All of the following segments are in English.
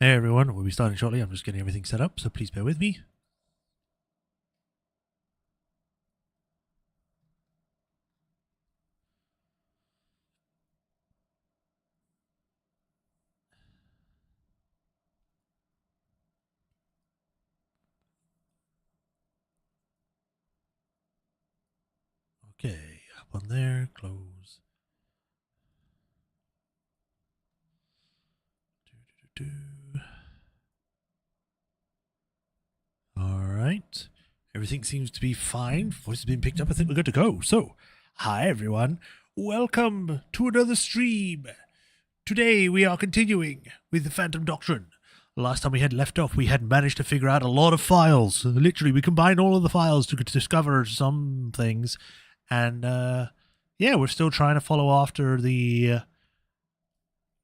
Hey everyone, we'll be starting shortly. I'm just getting everything set up, so please bear with me. Okay, up on there, close. Alright, everything seems to be fine. Voice has been picked up. I think we're good to go. So, hi everyone. Welcome to another stream. Today we are continuing with the Phantom Doctrine. Last time we had left off, we had managed to figure out a lot of files. Literally, we combined all of the files to discover some things. And, yeah, we're still trying to follow after the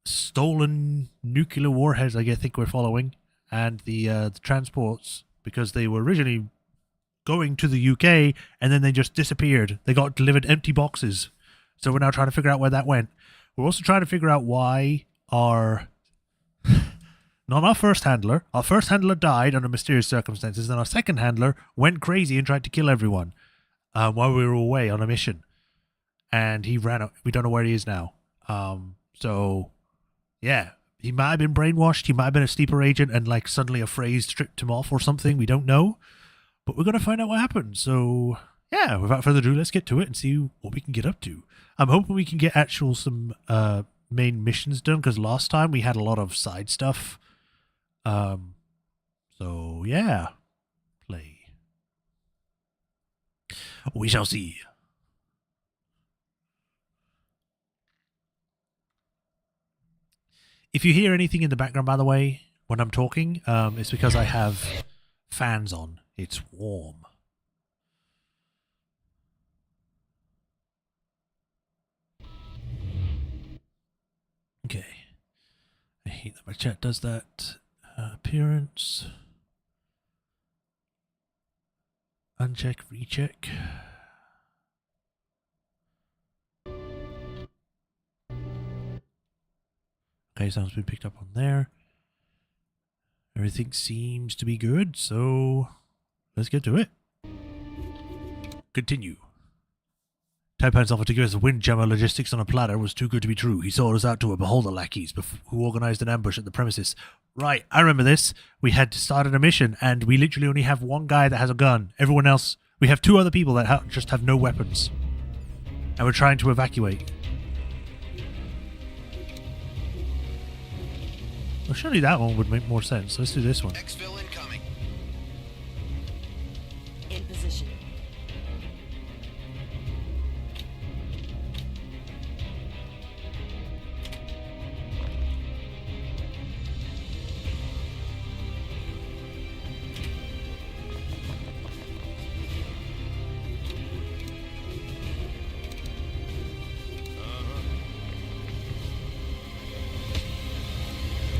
stolen nuclear warheads, I think we're following, and the transports, because they were originally going to the UK, and then they just disappeared. They got delivered empty boxes. So we're now trying to figure out where that went. We're also trying to figure out why not our first handler. Our first handler died under mysterious circumstances, and our second handler went crazy and tried to kill everyone while we were away on a mission. And he ran out. We don't know where he is now. So, yeah. He might have been brainwashed. He might have been a sleeper agent, and like suddenly a phrase stripped him off or something. We don't know. But we're going to find out what happened. So, yeah, without further ado, let's get to it and see what we can get up to. I'm hoping we can get some main missions done, because last time we had a lot of side stuff. So, yeah. Play. We shall see. If you hear anything in the background, by the way, when I'm talking, it's because I have fans on. It's warm. Okay. I hate that my chat does that. Appearance. Uncheck, recheck. Okay, sounds been picked up on there. Everything seems to be good, so let's get to it. Continue. Taipan's offer to give us windjammer logistics on a platter was too good to be true. He sold us out to a beholder lackeys who organized an ambush at the premises. Right, I remember this. We had started a mission, and we literally only have one guy that has a gun. Everyone else, we have two other people that just have no weapons. And we're trying to evacuate. Well, surely that one would make more sense. Let's do this one. Exfil incoming. In position.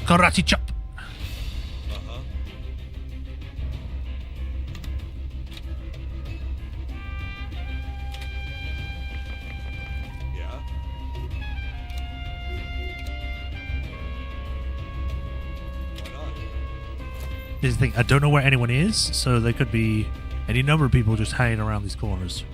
Karate chop. Yeah. Why not? Here's the thing, I don't know where anyone is, so there could be any number of people just hanging around these corners.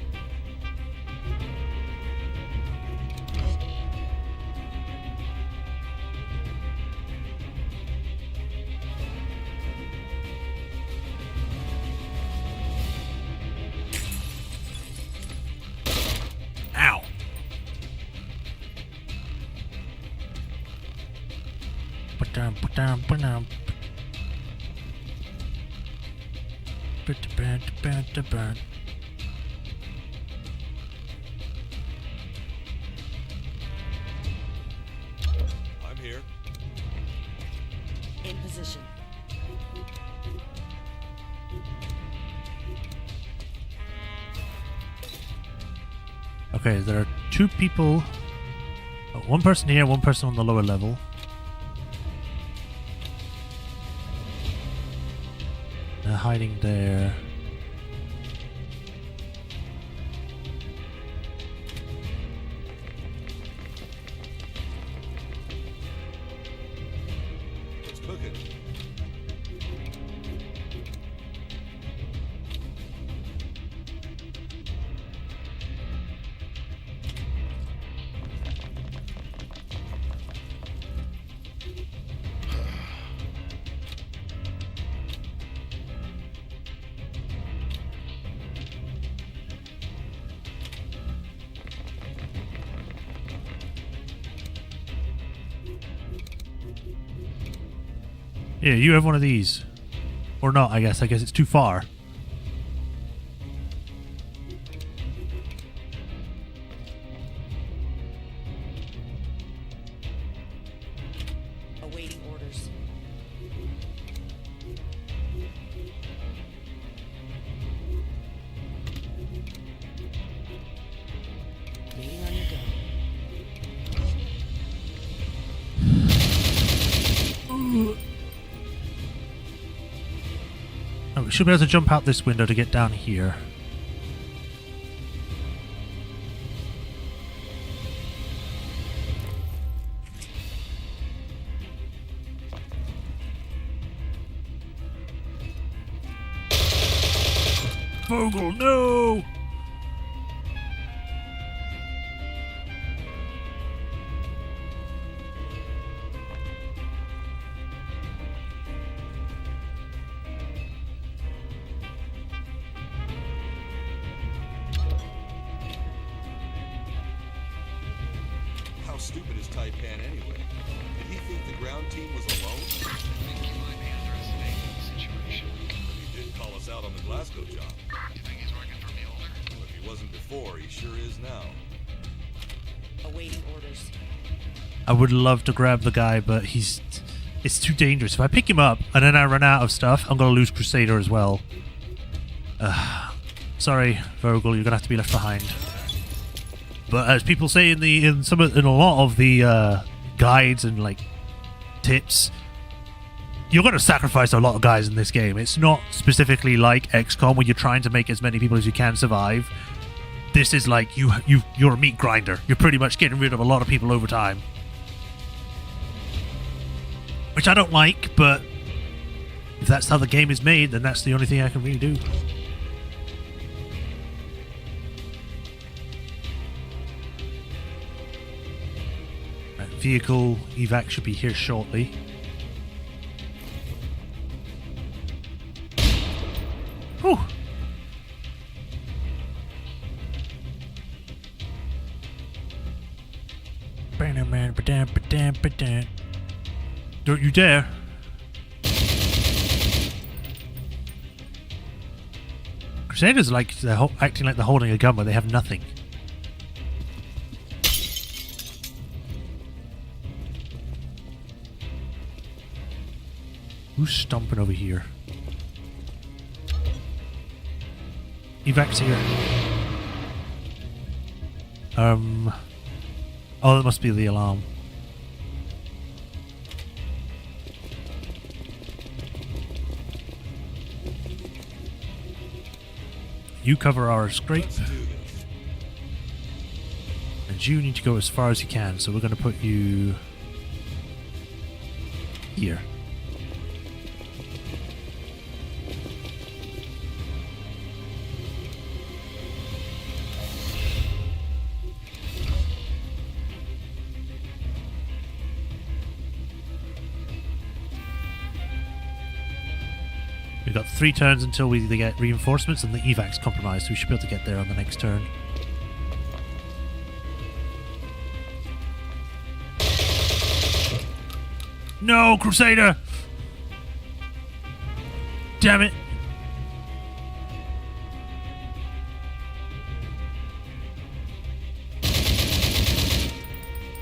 Ow! I'm here. In position. Okay, there are two people. One person here, one person on the lower level. They're hiding there. What's cooking? Here, you have one of these. Or not, I guess. I guess it's too far. Awaiting orders. Waiting on your go. Oh, we should be able to jump out this window to get down here. Vogel, no! How stupid is Taipan anyway? Did he think the ground team was alone? I think you might be underestimating the situation. He did call us out on the Glasgow job. You think he's working for Mjolnir? If he wasn't before, he sure is now. Awaiting orders. I would love to grab the guy, but it's too dangerous. If I pick him up and then I run out of stuff, I'm gonna lose Crusader as well. Sorry, Vogel, you're gonna have to be left behind. But as people say in a lot of the guides and like tips, you're gonna sacrifice a lot of guys in this game. It's not specifically like XCOM where you're trying to make as many people as you can survive. This is like you're a meat grinder. You're pretty much getting rid of a lot of people over time. Which I don't like, but if that's how the game is made, then that's the only thing I can really do. Right, vehicle evac should be here shortly. Whew. Don't you dare. Crusaders like they're acting like they're holding a gun, but they have nothing. Who's stomping over here? Evac's here. Oh, that must be the alarm. You cover our scrape. Let's do this. And you need to go as far as you can, so we're going to put you here. We've got 3 turns until we get reinforcements, and the evac's compromised, so we should be able to get there on the next turn. No, Crusader! Damn it!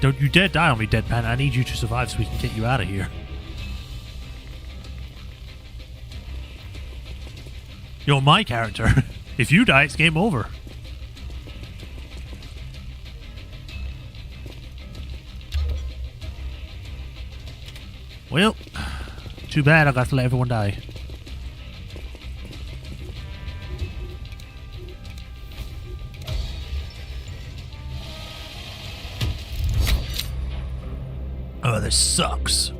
Don't you dare die on me, Deadpan. I need you to survive so we can get you out of here. You're my character. If you die, it's game over. Well, too bad I got to let everyone die. Oh, this sucks.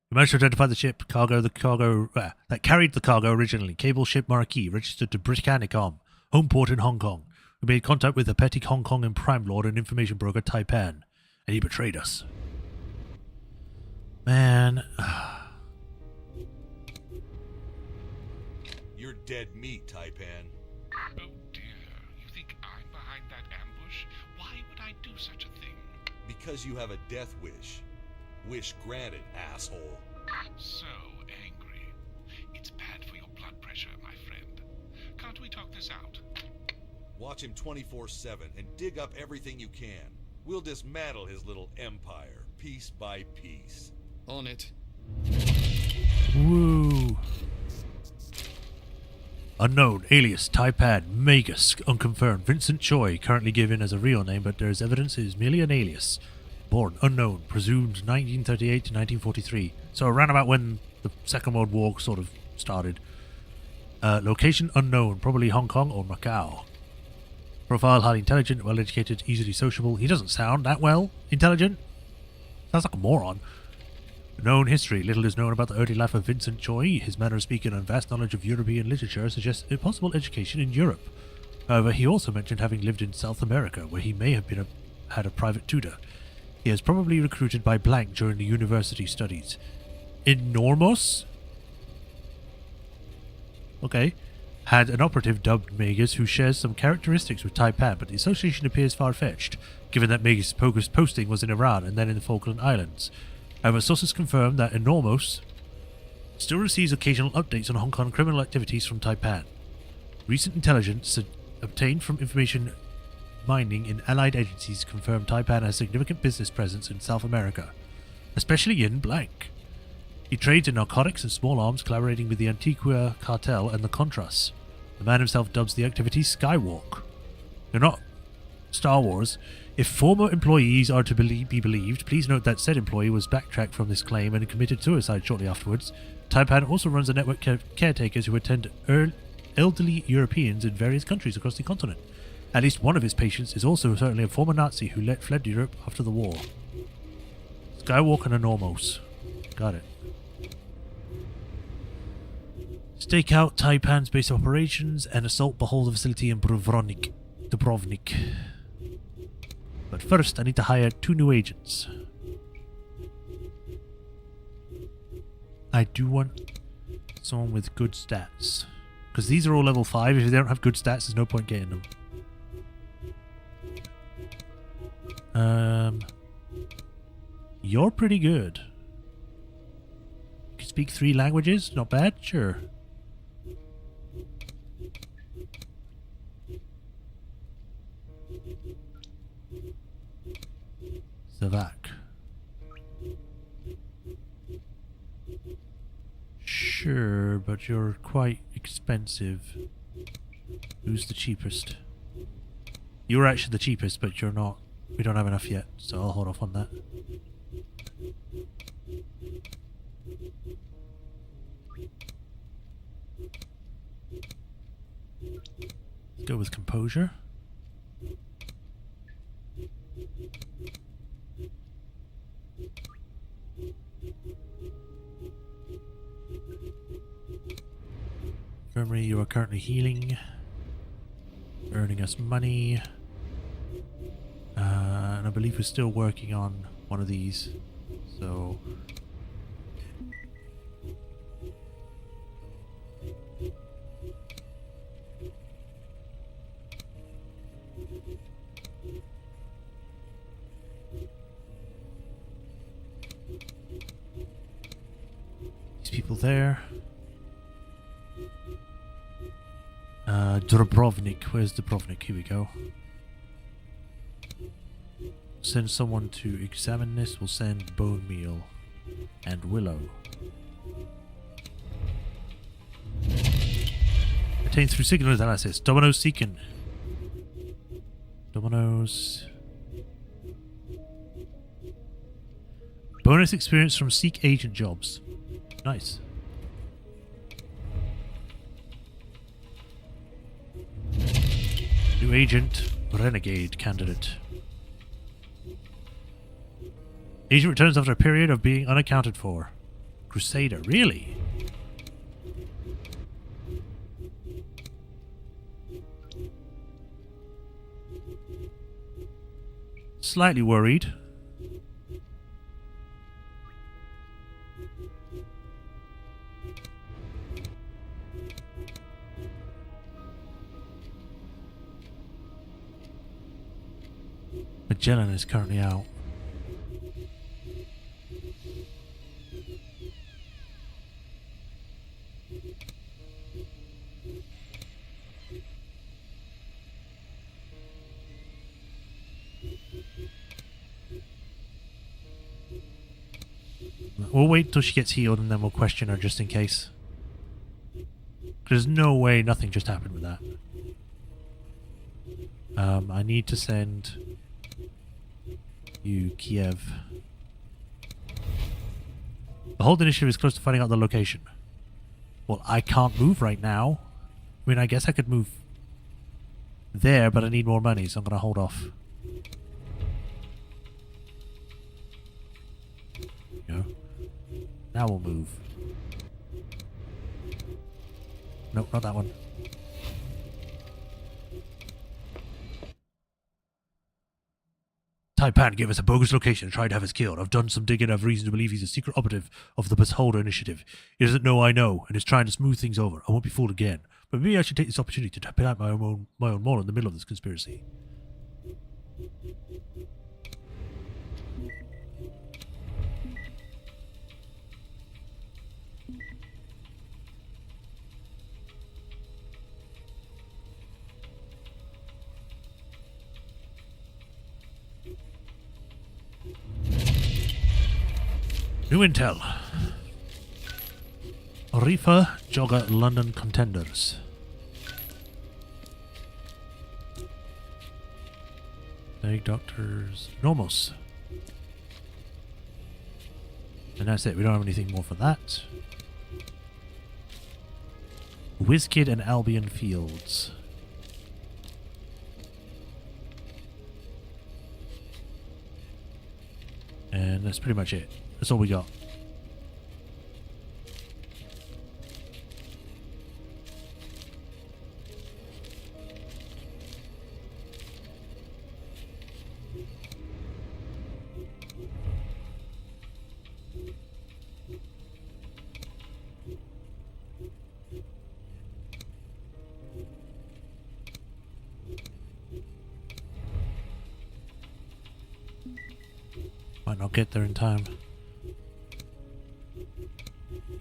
You managed to identify the ship that carried the cargo originally. Cable ship Marquis, registered to Britannicom, home port in Hong Kong. We made contact with the petty Hong Kong and Prime Lord and information broker Taipan, and he betrayed us. Man. You're dead meat, Taipan. Oh dear, you think I'm behind that ambush? Why would I do such a thing? Because you have a death wish. Wish granted, asshole. So angry. It's bad for your blood pressure, my friend. Can't we talk this out? Watch him 24/7 and dig up everything you can. We'll dismantle his little empire, piece by piece. On it. Woo. Unknown, alias, Taipan, Magus, unconfirmed. Vincent Choi, currently given as a real name, but there is evidence it is merely an alias. Born, unknown, presumed 1938 to 1943. So around about when the Second World War sort of started. Location unknown, probably Hong Kong or Macau. Profile, highly intelligent, well-educated, easily sociable. He doesn't sound that well intelligent. Sounds like a moron. Known history. Little is known about the early life of Vincent Choi. His manner of speaking and vast knowledge of European literature suggests a possible education in Europe. However, he also mentioned having lived in South America, where he may have had a private tutor. He was probably recruited by Blank during the university studies. Enormous? Okay. Had an operative dubbed Magus who shares some characteristics with Taipan, but the association appears far-fetched, given that Magus' posting was in Iran and then in the Falkland Islands. However, sources confirm that Enormous still receives occasional updates on Hong Kong criminal activities from Taipan. Recent intelligence obtained from information mining in allied agencies confirm Taipan has significant business presence in South America, especially in Blank. He trades in narcotics and small arms, collaborating with the Antigua cartel and the Contras. The man himself dubs the activity Skywalk. They're not Star Wars. If former employees are to be believed, please note that said employee was backtracked from this claim and committed suicide shortly afterwards. Taipan also runs a network of caretakers who attend elderly Europeans in various countries across the continent. At least one of his patients is also certainly a former Nazi who fled Europe after the war. Skywalk and Enormous. Got it. Stake out Taipan's base of operations and assault Behold the facility in Dubrovnik. But first, I need to hire 2 new agents. I do want someone with good stats. Because these are all level 5. If they don't have good stats, there's no point getting them. You're pretty good. You can speak 3 languages? Not bad? Sure. Savak. Sure, but you're quite expensive. Who's the cheapest? You're actually the cheapest, but you're not. We don't have enough yet, so I'll hold off on that. Let's go with composure. Infirmary, you are currently healing, earning us money, and I believe we're still working on one of these, so these people there. Dubrovnik. Where's Dubrovnik? Here we go. Send someone to examine this. We'll send Bone Meal and Willow. Attained through signal analysis. Dominoes Seeking. Dominoes. Bonus experience from Seek Agent jobs. Nice. New agent, Renegade candidate. Agent returns after a period of being unaccounted for. Crusader, really? Slightly worried. Magellan is currently out. We'll wait till she gets healed and then we'll question her just in case. There's no way nothing just happened with that. I need to send you Kiev. The whole initiative is close to finding out the location. Well, I can't move right now. I mean, I guess I could move there, but I need more money, so I'm going to hold off. There we go. Now we'll move. Nope, not that one. Taipan gave us a bogus location and tried to have us killed. I've done some digging. I've reason to believe he's a secret operative of the Beholder Initiative. He doesn't know I know and is trying to smooth things over. I won't be fooled again. But maybe I should take this opportunity to tap out my own mole in the middle of this conspiracy. New intel. Rifa Jogger London contenders. Egg doctors. Normos. And that's it. We don't have anything more for that. WizKid and Albion Fields. And that's pretty much it. That's all we got. Might not get there in time.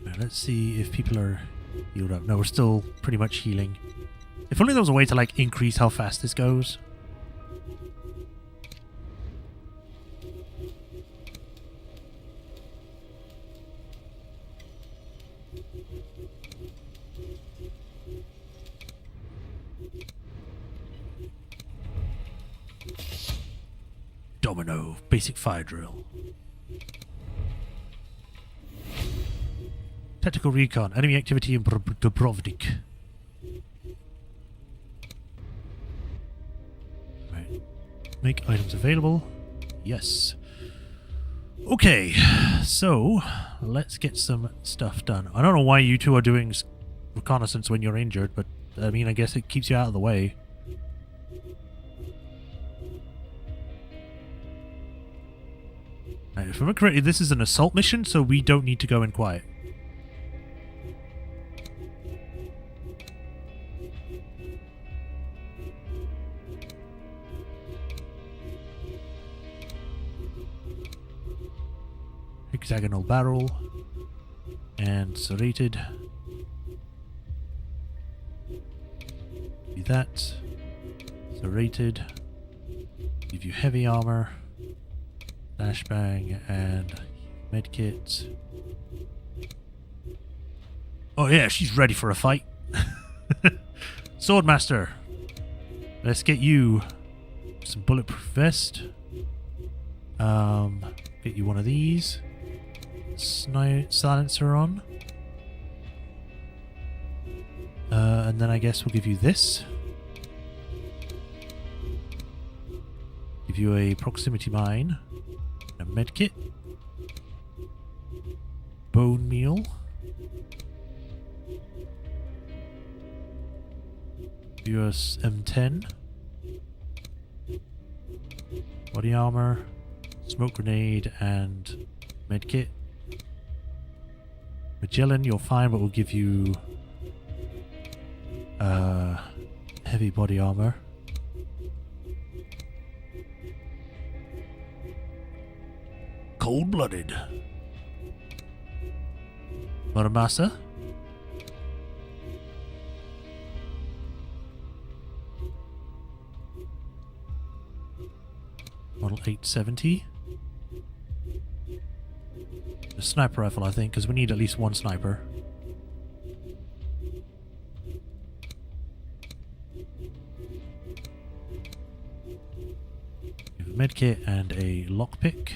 Right, let's see if people are healed up. No, we're still pretty much healing. If only there was a way to like increase how fast this goes. Domino, basic fire drill. Tactical recon, enemy activity in Dubrovnik. Right. Make items available. Yes. Okay, so let's get some stuff done. I don't know why you two are doing reconnaissance when you're injured, but I mean, I guess it keeps you out of the way. Right, if I'm correct, this is an assault mission, so we don't need to go in quiet. Hexagonal barrel and serrated. Do that. Serrated. Give you heavy armor. Flashbang and medkit. Oh yeah, she's ready for a fight. Swordmaster. Let's get you some bulletproof vest. Get you one of these. Silencer on. And then I guess we'll give you this. Give you a proximity mine. A medkit. Bone meal. US M10. Body armor. Smoke grenade and medkit. Magellan, you're fine, but we'll give you heavy body armor. Cold-blooded. Muramasa. Model 870. The sniper rifle, I think, because we need at least one sniper. Medkit and a lockpick.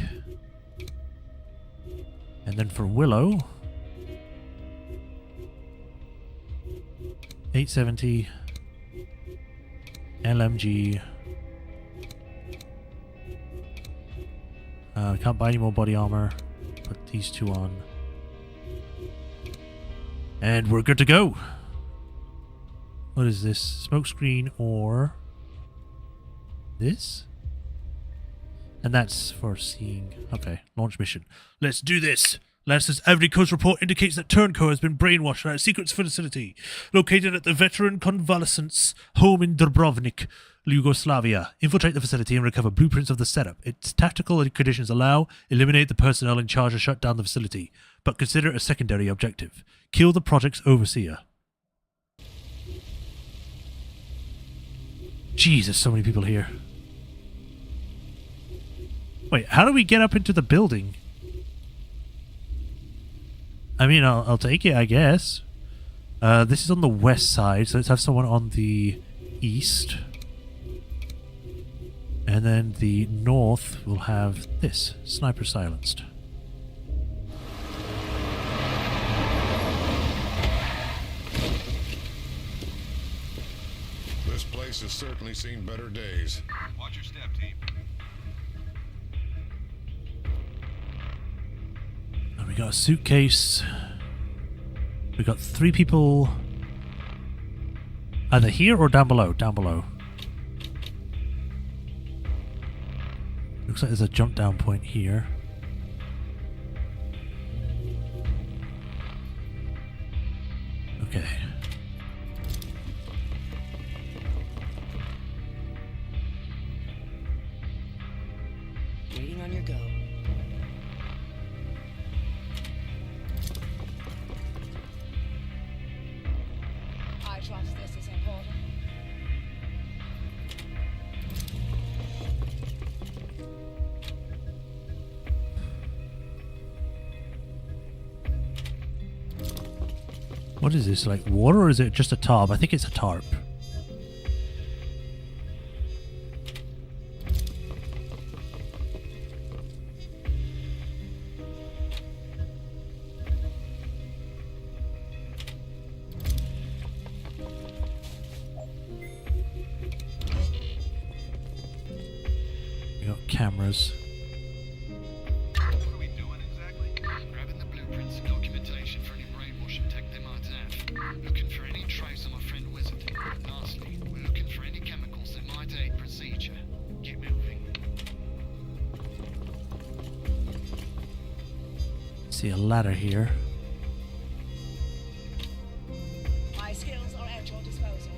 And then for Willow, 870, LMG. Can't buy any more body armor. Put these two on. And we're good to go. What is this? Smokescreen or this? And that's for seeing... Okay, launch mission. Let's do this! Lance's Every Coast report indicates that Turnco has been brainwashed at a secret facility located at the Veteran Convalescence Home in Dubrovnik, Yugoslavia. Infiltrate the facility and recover blueprints of the setup. Its tactical conditions allow, eliminate the personnel in charge and shut down the facility, but consider it a secondary objective. Kill the project's overseer. Jesus, so many people here. Wait, how do we get up into the building? I mean, I'll take it, I guess. This is on the west side, so let's have someone on the east. And then the north will have this, sniper silenced. This place has certainly seen better days. Watch your step, team. And we got a suitcase. We got 3 people either here or down below. Down below. Looks like there's a jump down point here. Okay. Waiting on your go. I trust this is important. What is this, like water, or is it just a tarp? I think it's a tarp. We got cameras. What are we doing exactly? Grabbing the blueprints and documentation for any brainwashing tech they might have. Looking for any trace on my friend Wizard. Lastly, we're looking for any chemicals that might aid procedure. Get moving. See a ladder here. My skills are at your disposal.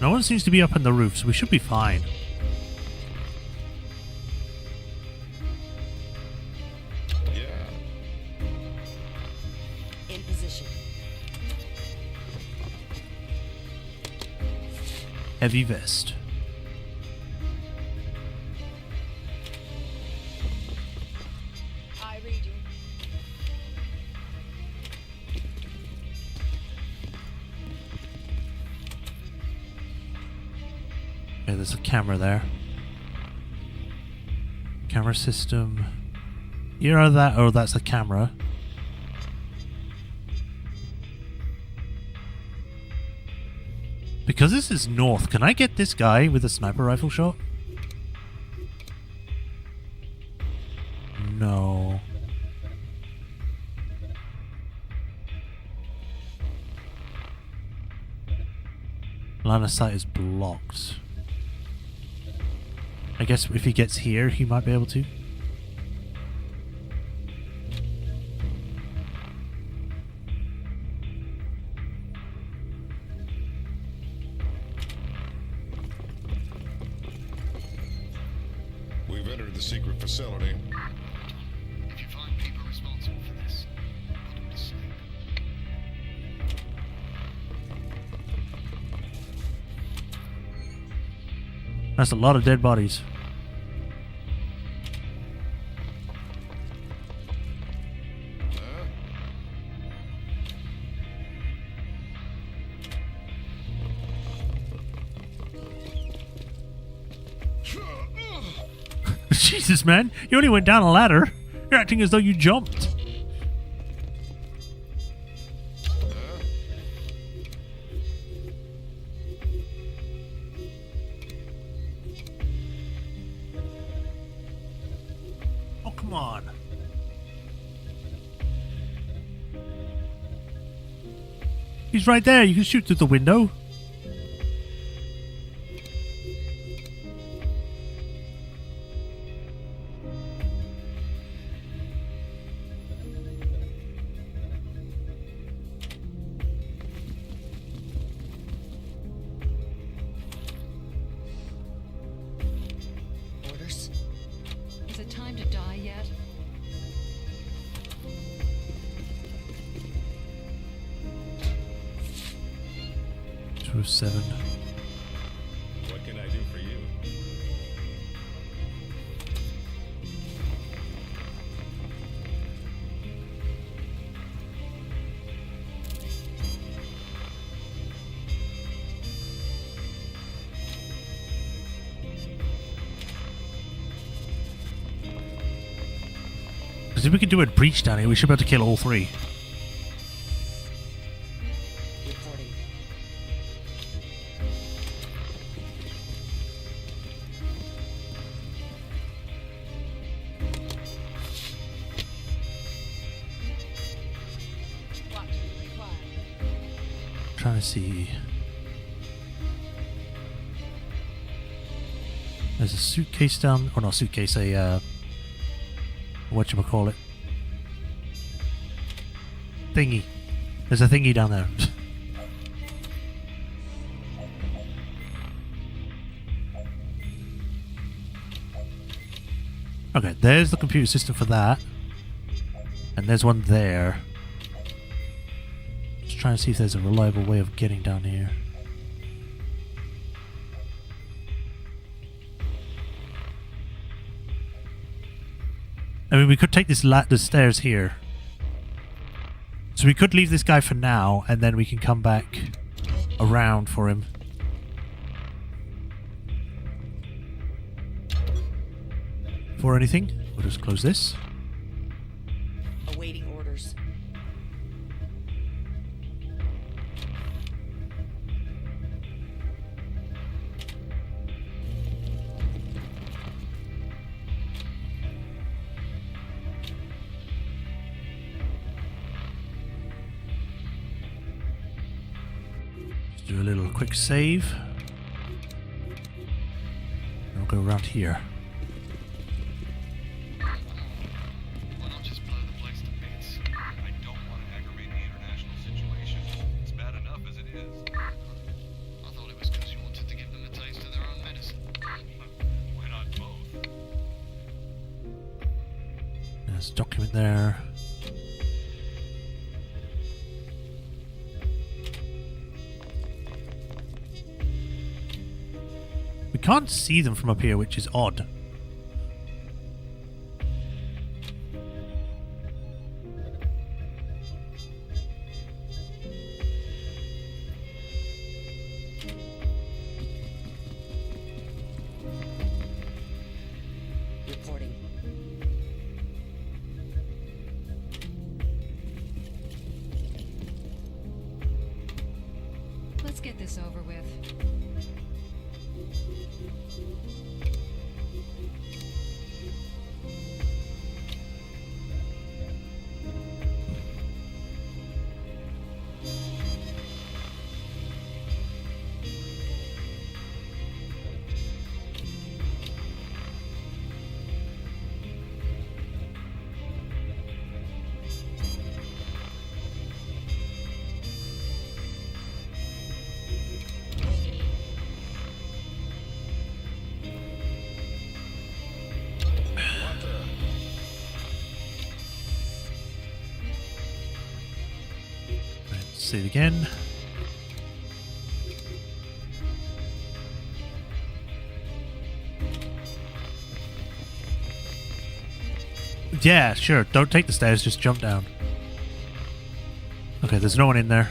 No one seems to be up on the roof, so we should be fine. Yeah. In position. Heavy vest. I read you. Okay, there's a camera there. Camera system. Either that or that's a camera. Because this is north, can I get this guy with a sniper rifle shot? No. Line of sight is blocked. I guess if he gets here, he might be able to. entered the secret facility. If you find people responsible for this, put them to sleep. That's a lot of dead bodies. Jesus, man. You only went down a ladder. You're acting as though you jumped. Oh, come on. He's right there. You can shoot through the window. Orders? Is it time to die yet? Two of 7. What can I do for you? Because if we can do a breach down here, we should be able to kill all 3. Reporting. What required? Trying to see. There's a suitcase down, or not suitcase, a whatchamacallit? Thingy. There's a thingy down there. Okay, there's the computer system for that. And there's one there. Just trying to see if there's a reliable way of getting down here. I mean, we could take the stairs here. So we could leave this guy for now, and then we can come back around for him. For anything, we'll just close this. Awaiting orders. Let's do a little quick save. And we'll go around here. Why not just blow the place to bits? I don't want to aggravate the international situation. It's bad enough as it is. I thought it was because you wanted to give them a taste of their own medicine. Why not both? There's a document there. We can't see them from up here, which is odd. Reporting. Let's get this over with. Save again. Yeah, sure. Don't take the stairs, just jump down. Okay, there's no one in there.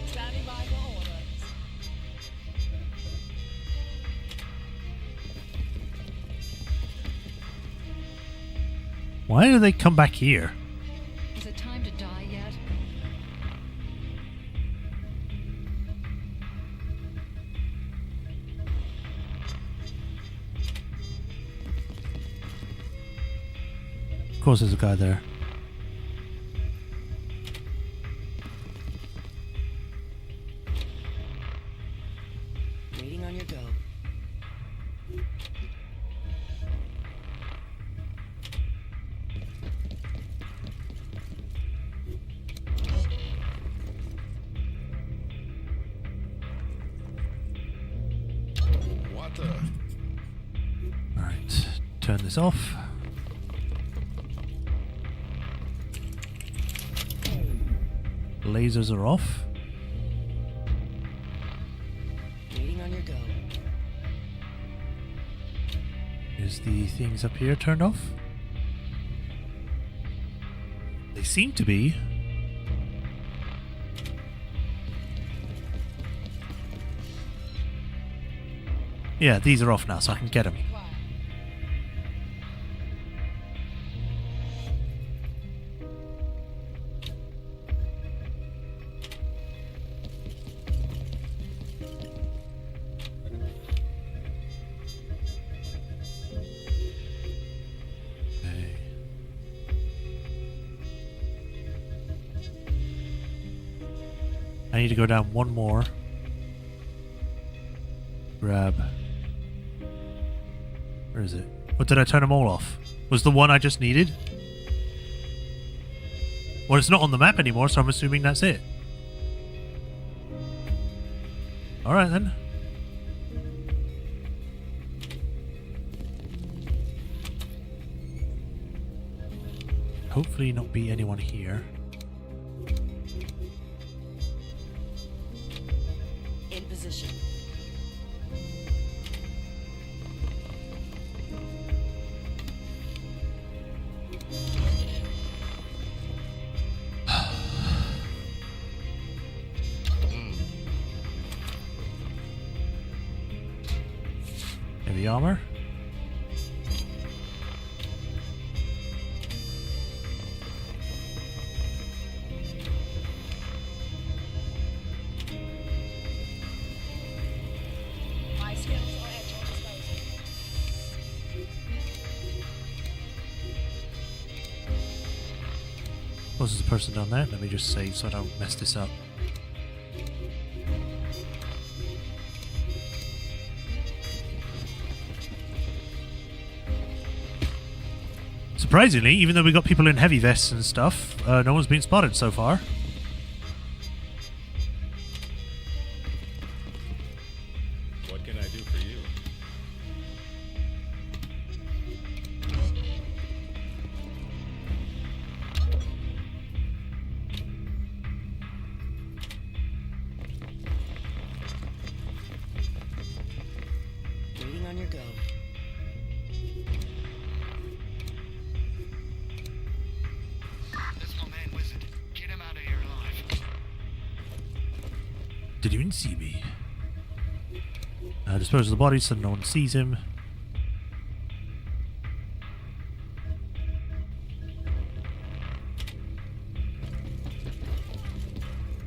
Standing by for orders. Why do they come back here? Is it time to die yet? Of course there's a guy there. Waiting on your go. What the? Alright, turn this off. Lasers are off. Waiting on your go. Is the things up here turned off? They seem to be. Yeah, these are off now, so I can get them. Required. Okay. I need to go down one more. Grab. Where is it? Or did I turn them all off? Was the one I just needed? Well, it's not on the map anymore, so I'm assuming that's it. Alright then. Hopefully not be anyone here. In position. Heavy armor. My skills are at your disposal. There's a person down there. Let me just save so I don't mess this up. Surprisingly, even though we got people in heavy vests and stuff, no one's been spotted so far. What can I do for you? Waiting on your go. That's my man, Wizard. Get him out of here alive. Did he even see me? Dispose of the body so no one sees him.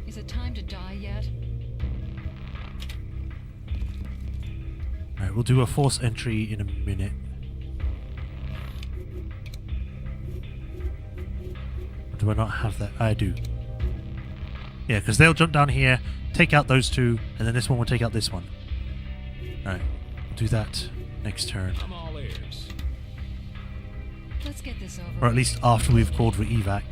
Is it time to die yet? Alright, we'll do a force entry in a minute. Or do I not have that? I do. Yeah, because they'll jump down here, take out those two, and then this one will take out this one. Alright, we'll do that next turn. I'm all ears. Let's get this over. Or at least after we've called for evac.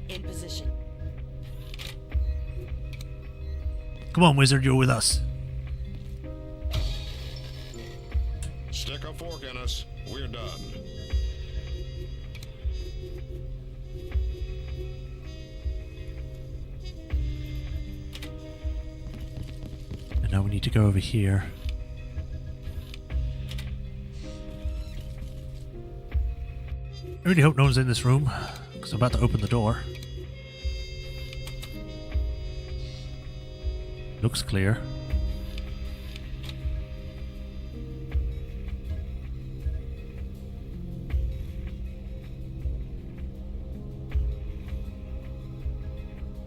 In position. Come on, wizard, you're with us. Stick a fork in us. We're done. And now we need to go over here. I really hope no one's in this room, because I'm about to open the door. Looks clear.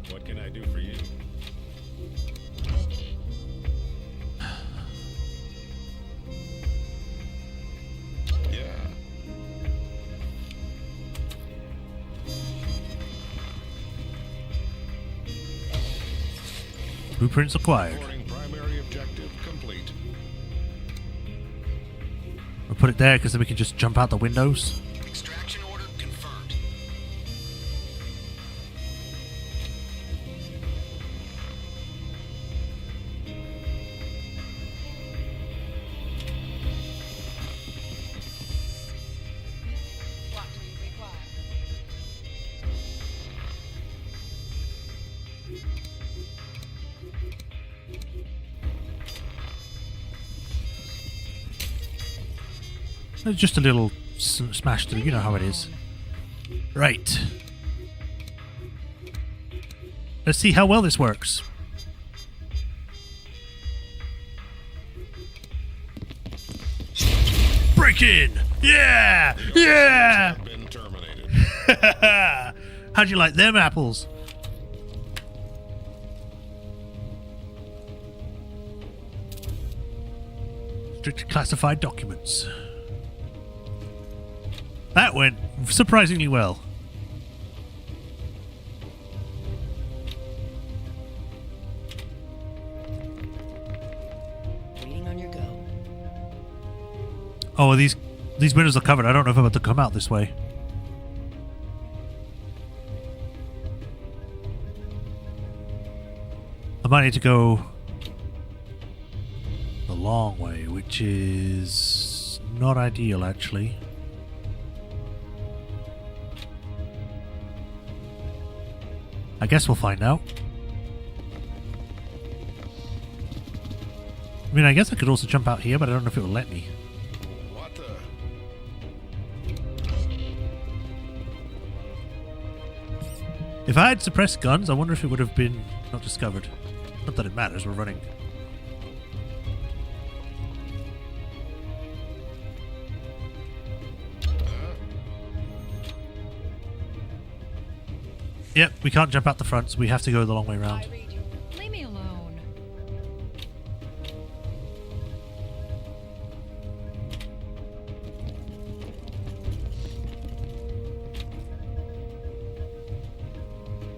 What can I do for you? Yeah. Blueprints acquired. Reporting primary objective complete. We'll put it there because then we can just jump out the windows. Extraction order confirmed. What do you require? Just a little smash through, you know how it is. Right. Let's see how well this works. Break in! Yeah! Yeah! Have been terminated. How'd you like them apples? Strict classified documents. That went surprisingly well. Waiting on your go. Oh, these windows are covered. I don't know if I'm about to come out this way. I might need to go the long way, which is not ideal, actually. I guess we'll find out. I mean, I guess I could also jump out here, but I don't know if it will let me. What the? If I had suppressed guns, I wonder if it would have been not discovered. Not that it matters, we're running. Yep, we can't jump out the front, so we have to go the long way around. I read you. Leave me alone.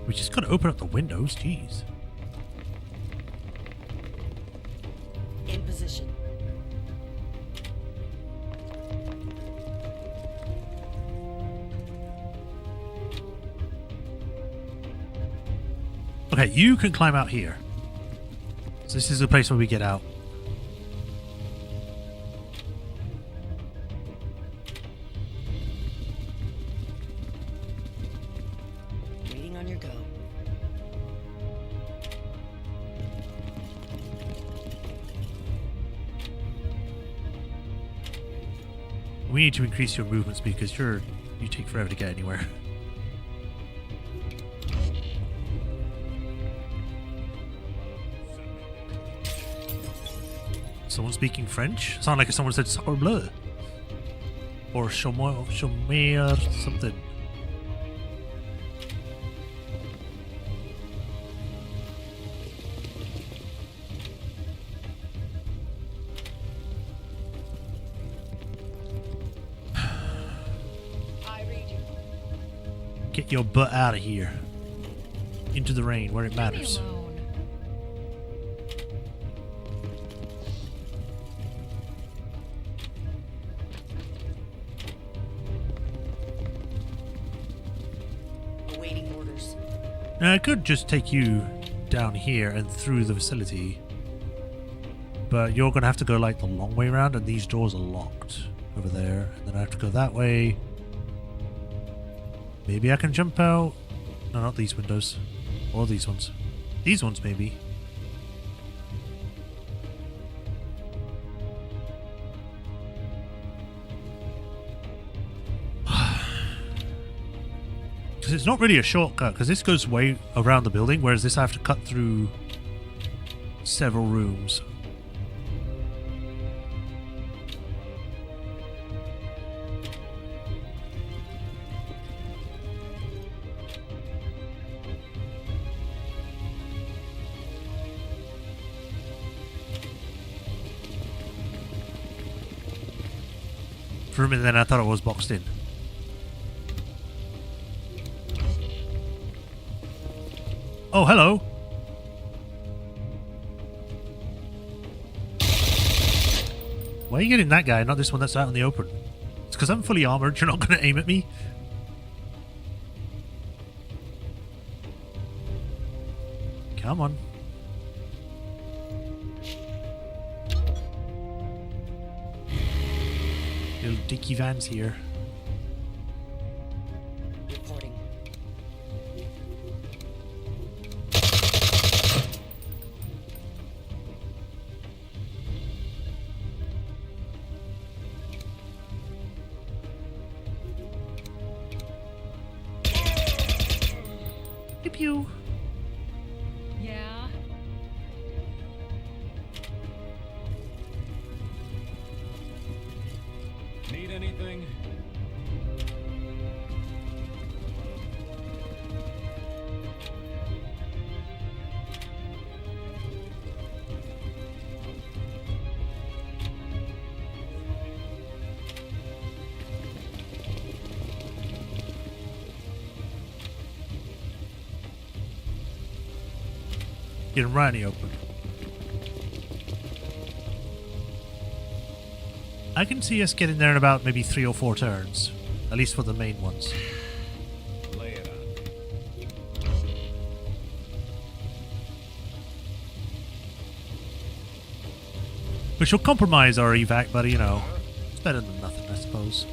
We just gotta open up the windows, jeez. In position. Okay, you can climb out here. So this is the place where we get out. Waiting on your go. We need to increase your movement speed because you take forever to get anywhere. Someone speaking French? Sound like someone said sacre bleu. Or chômeur something. I read you. Get your butt out of here. Into the rain where it Leave me matters. alone. Awaiting orders. Now, I could just take you down here and through the facility. But you're going to have to go like the long way around, and these doors are locked over there. And then I have to go that way. Maybe I can jump out. No, not these windows. Or these ones. These ones, maybe. Because it's not really a shortcut, because this goes way around the building, whereas this I have to cut through several rooms. For a minute then I thought it was boxed in. Oh, hello. Why are you getting that guy, not this one that's out in the open? It's because I'm fully armored, you're not going to aim at me? Come on. Little Dickie Van's here. Reporting. Pew pew. Yeah? Need anything? Get him right in the open. I can see us getting there in about maybe 3 or 4 turns. At least for the main ones. Lay it on. Which will compromise our evac, but you know, it's better than nothing, I suppose.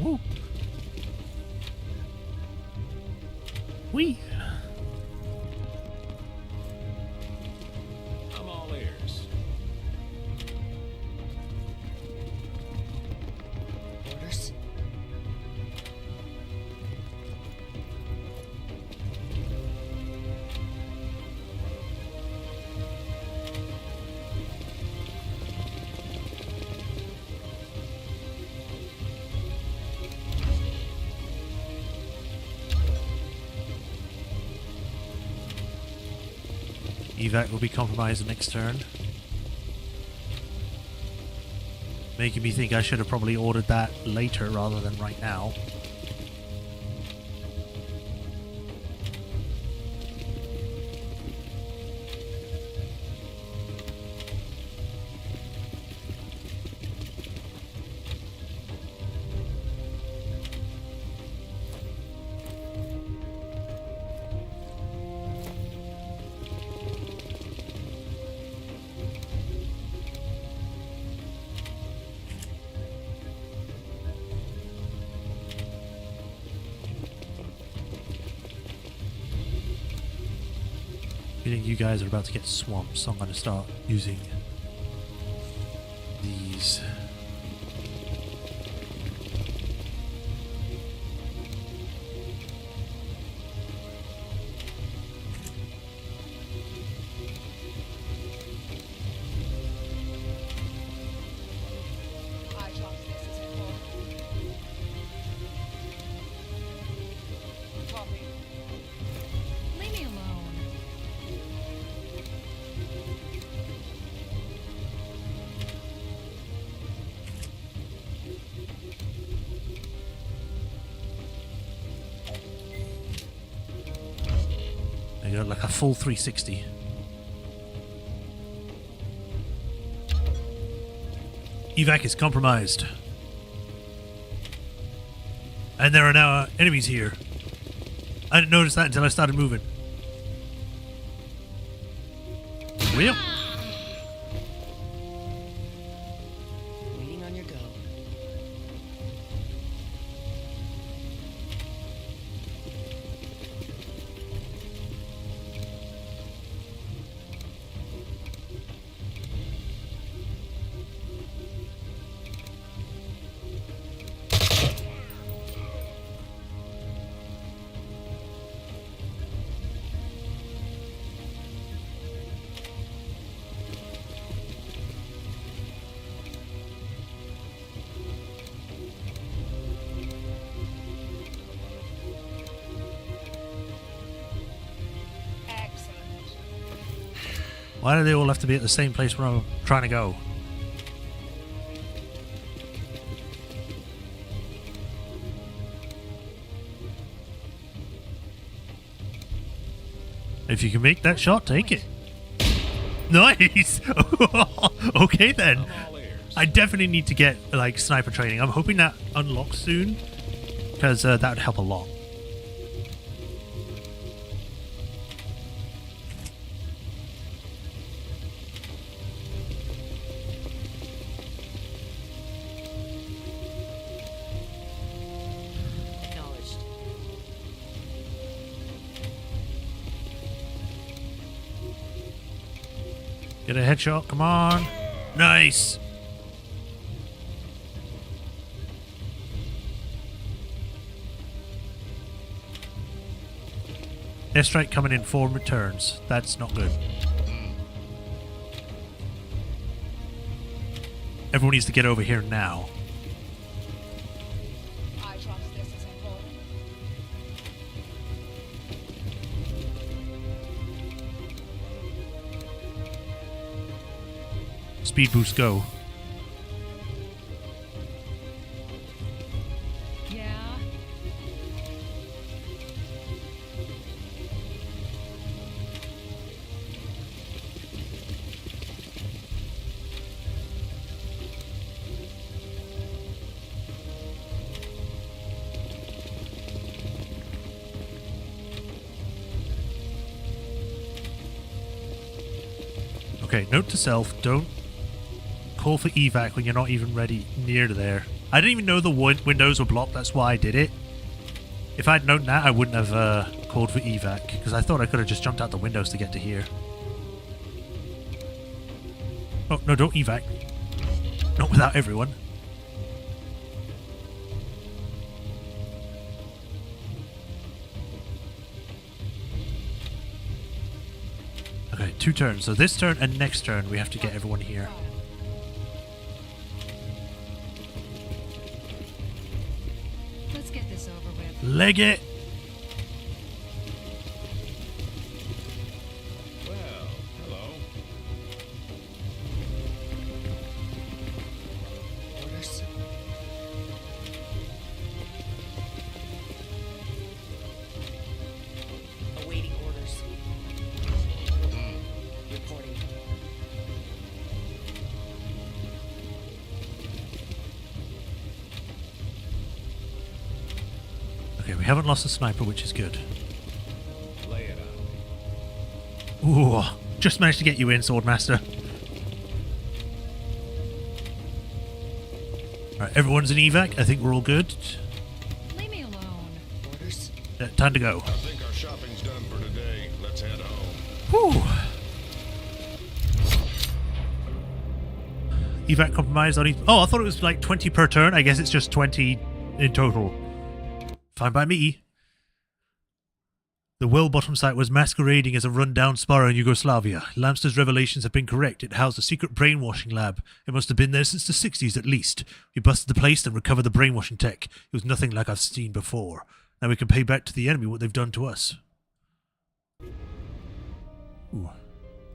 Woo. Wee. I'm all ears. Orders. Evac will be compromised the next turn. Making me think I should have probably ordered that later rather than right now. Feeling you guys are about to get swamped, so I'm going to start using these. Leave me alone. like a full 360. Evac is compromised. And there are now enemies here. I didn't notice that until I started moving. Well. Waiting on your go. Why do they all have to be at the same place where I'm trying to go? If you can make that shot, take it. Nice! Okay then. I'm all ears. I definitely need to get like sniper training. I'm hoping that unlocks soon, because that would help a lot. Acknowledged. Get a headshot, come on. Nice! Airstrike coming in 4 returns. That's not good. Everyone needs to get over here now. I trust this is important. Speed boost, go. Yeah. Okay, note to self, don't call for evac when you're not even ready near to there. I didn't even know the windows were blocked, that's why I did it. If I'd known that, I wouldn't have called for evac, because I thought I could have just jumped out the windows to get to here. Oh, no, don't evac. Not without everyone. Okay, 2 turns. So this turn and next turn, we have to get everyone here. Let's get this over with. Leg it! Well, hello. Orders. Awaiting orders. Reporting. Okay, we haven't lost a sniper, which is good. Lay it on me. Ooh, just managed to get you in, Swordmaster. Alright, everyone's in evac. I think we're all good. Leave me alone. Orders. Time to go. I think our shopping's done for today. Let's head home. Whew. Evac compromised on each. Oh, I thought it was like 20 per turn. I guess it's just 20 in total. Fine by me. The well-bottom site was masquerading as a run-down spa in Yugoslavia. Lamster's revelations have been correct. It housed a secret brainwashing lab. It must have been there since the 60s at least. We busted the place and recovered the brainwashing tech. It was nothing like I've seen before. Now we can pay back to the enemy what they've done to us. Ooh.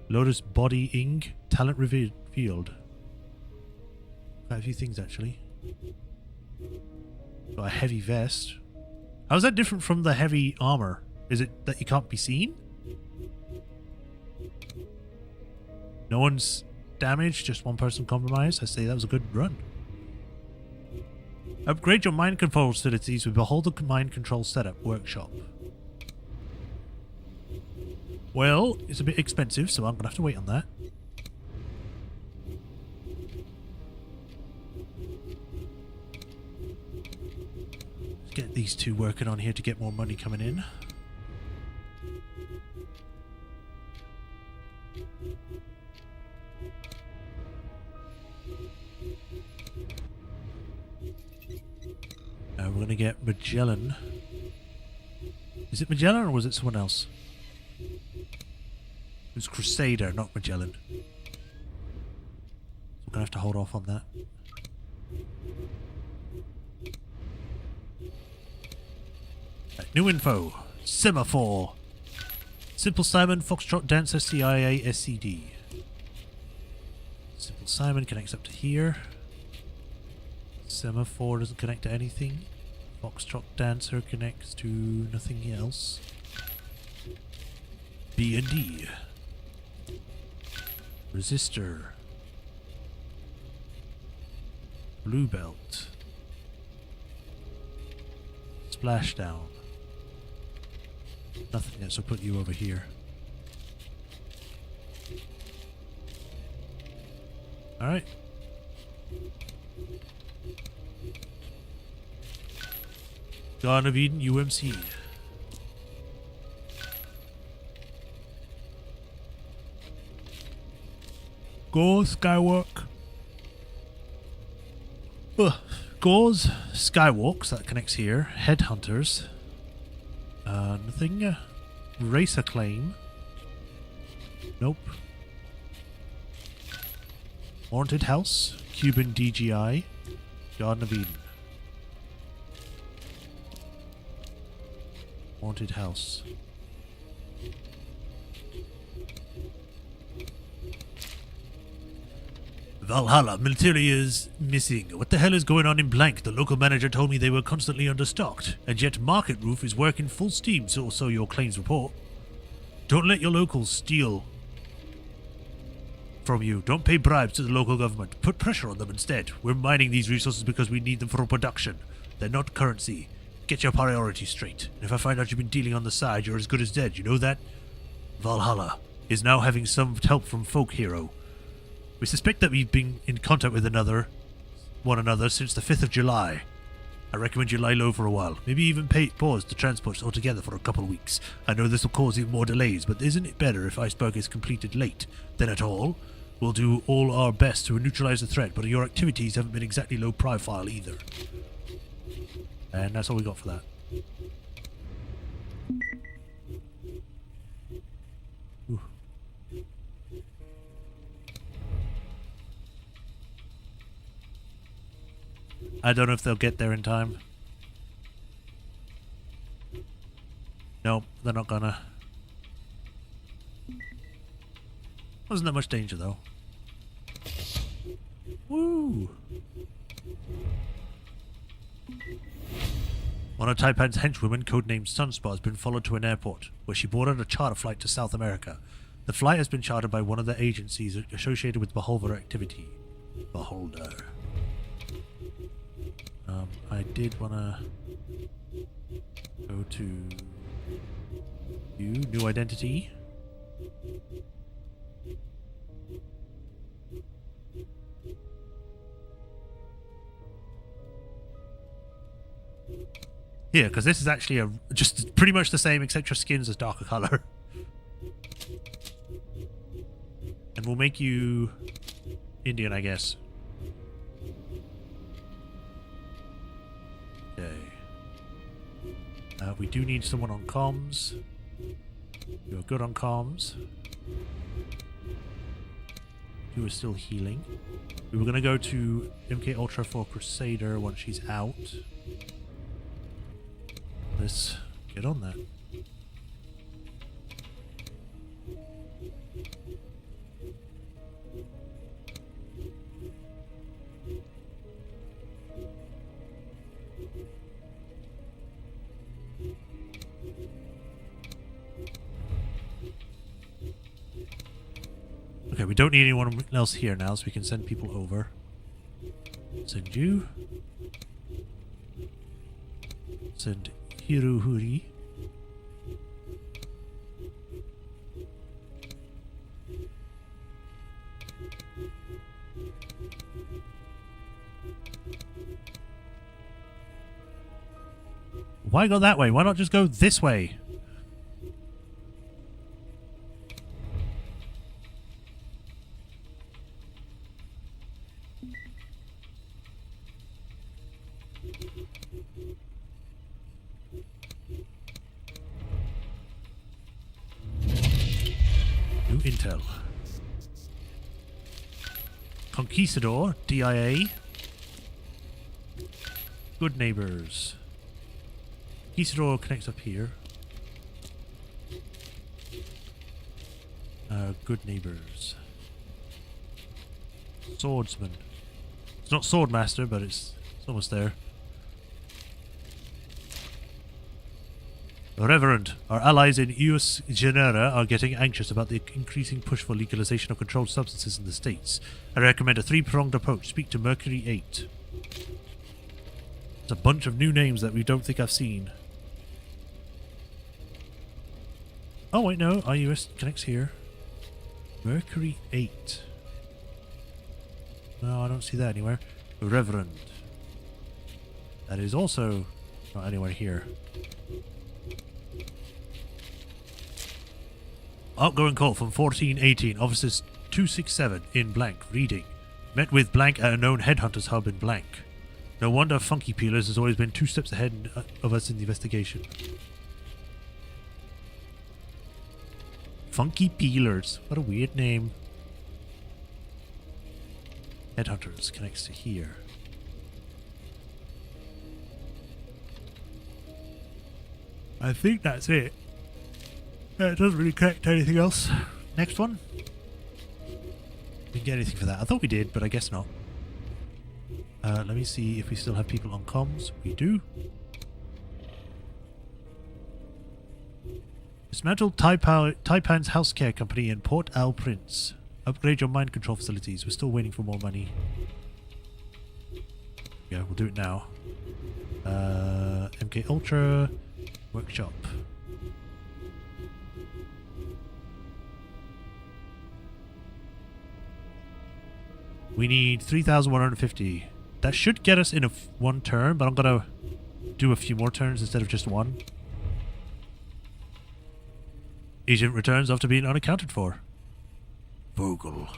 Lotus body ink. Talent revealed. Quite a few things actually. Got a heavy vest. How's that different from the heavy armor? Is it that you can't be seen? No one's damaged, just one person compromised. I say that was a good run. Upgrade your mind control facilities with Beholder Mind Control Setup Workshop. Well, it's a bit expensive, so I'm going to have to wait on that. Let's get these two working on here to get more money coming in. We're going to get Magellan. Is it Magellan or was it someone else? It was Crusader, not Magellan. So we're going to have to hold off on that. Right, new info. Semaphore. Simple Simon, Foxtrot Dancer, CIA, SCD. Simple Simon connects up to here. Semaphore doesn't connect to anything. Foxtrot Dancer connects to nothing else. B and D. Resistor. Blue Belt. Splashdown. Nothing yet, so put you over here. Alright. Garden of Eden, UMC. Go Skywalk. Goes Skywalks, that connects here. Headhunters. Nothing. Racer Claim. Nope. Haunted House. Cuban DGI. Garden of Eden. Haunted House. Valhalla, military is missing. What the hell is going on in blank? The local manager told me they were constantly understocked, and yet Market Roof is working full steam, so your claims report. Don't let your locals steal from you. Don't pay bribes to the local government. Put pressure on them instead. We're mining these resources because we need them for production. They're not currency. Get your priorities straight. And if I find out you've been dealing on the side, you're as good as dead. You know that? Valhalla is now having some help from Folk Hero. We suspect that we've been in contact with one another since the 5th of July. I recommend you lie low for a while. Maybe even pause the transports altogether for a couple of weeks. I know this will cause even more delays, but isn't it better if Iceberg is completed late than at all? We'll do all our best to neutralize the threat, but your activities haven't been exactly low profile either. And that's all we got for that. Ooh. I don't know if they'll get there in time. No, they're not gonna. Wasn't that much danger though. Woo! One of Taipan's henchwomen, codenamed Sunspot, has been followed to an airport, where she boarded a charter flight to South America. The flight has been chartered by one of the agencies associated with Beholder activity. Beholder. I did want to go to new identity. Yeah, because this is actually just pretty much the same, except your skin's a darker color. And we'll make you Indian, I guess. Okay. We do need someone on comms. You're good on comms. You are still healing. We were going to go to MK Ultra for Crusader once she's out. Let's get on that. Okay, we don't need anyone else here now, so we can send people over. Send you. Send Hiruhuri. Why go that way? Why not just go this way? New intel. Conquistador, DIA. Good neighbors. Conquistador connects up here. Good neighbors. Swordsman. It's not Swordmaster, but it's almost there. Reverend, our allies in US Genera are getting anxious about the increasing push for legalization of controlled substances in the States. I recommend a three-pronged approach. Speak to Mercury 8. There's a bunch of new names that we don't think I've seen. Oh wait, no, IUS connects here. Mercury 8. No, I don't see that anywhere. Reverend. That is also not anywhere here. Outgoing call from 1418, officers 267 in blank, reading. Met with blank at a known headhunters hub in blank. No wonder Funky Peelers has always been 2 steps ahead of us in the investigation. Funky Peelers, what a weird name. Headhunters connects to here. I think that's it. It doesn't really connect to anything else. Next one. Didn't get anything for that. I thought we did, but I guess not. Let me see if we still have people on comms. We do. Dismantle Taipan's house care company in Port Au Prince. Upgrade your mind control facilities. We're still waiting for more money. Yeah, we'll do it now. MK Ultra Workshop. We need 3,150. That should get us in one turn, but I'm gonna do a few more turns instead of just one. Agent returns after being unaccounted for. Vogel.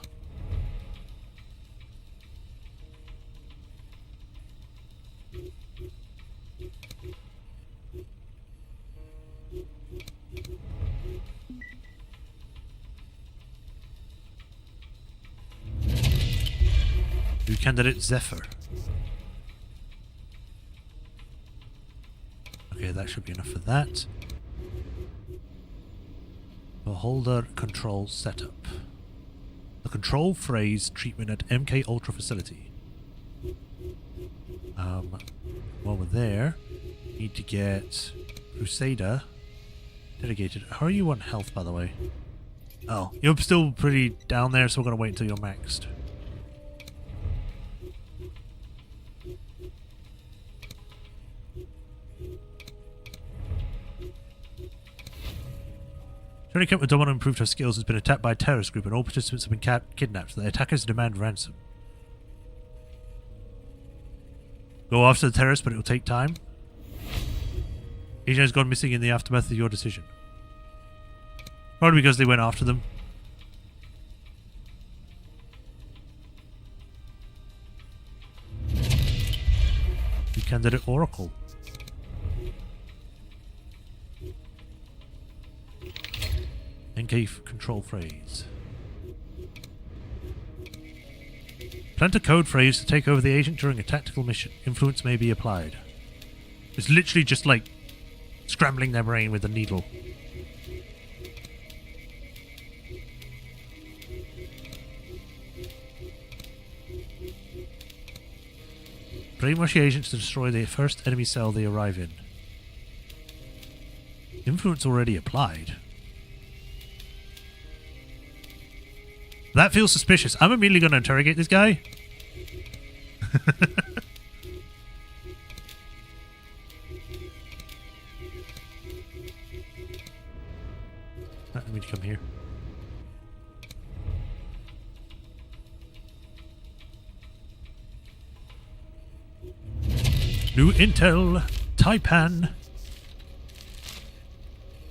New candidate Zephyr. Okay, that should be enough for that. Beholder control setup. The control phrase treatment at MK Ultra facility. While we're there, need to get Crusader delegated. How are you on health, by the way? Oh, you're still pretty down there, so we're gonna wait until you're maxed. Trying to camp with Domino improved her skills has been attacked by a terrorist group and all participants have been kidnapped. The attackers demand ransom. Go after the terrorists, but it will take time. Agent has gone missing in the aftermath of your decision. Probably because they went after them. New candidate Oracle. NK control phrase. Plant a code phrase to take over the agent during a tactical mission. Influence may be applied. It's literally just like scrambling their brain with a needle. Brainwash the agents to destroy the first enemy cell they arrive in. Influence already applied. That feels suspicious. I'm immediately going to interrogate this guy. Let me come here. New intel. Taipan.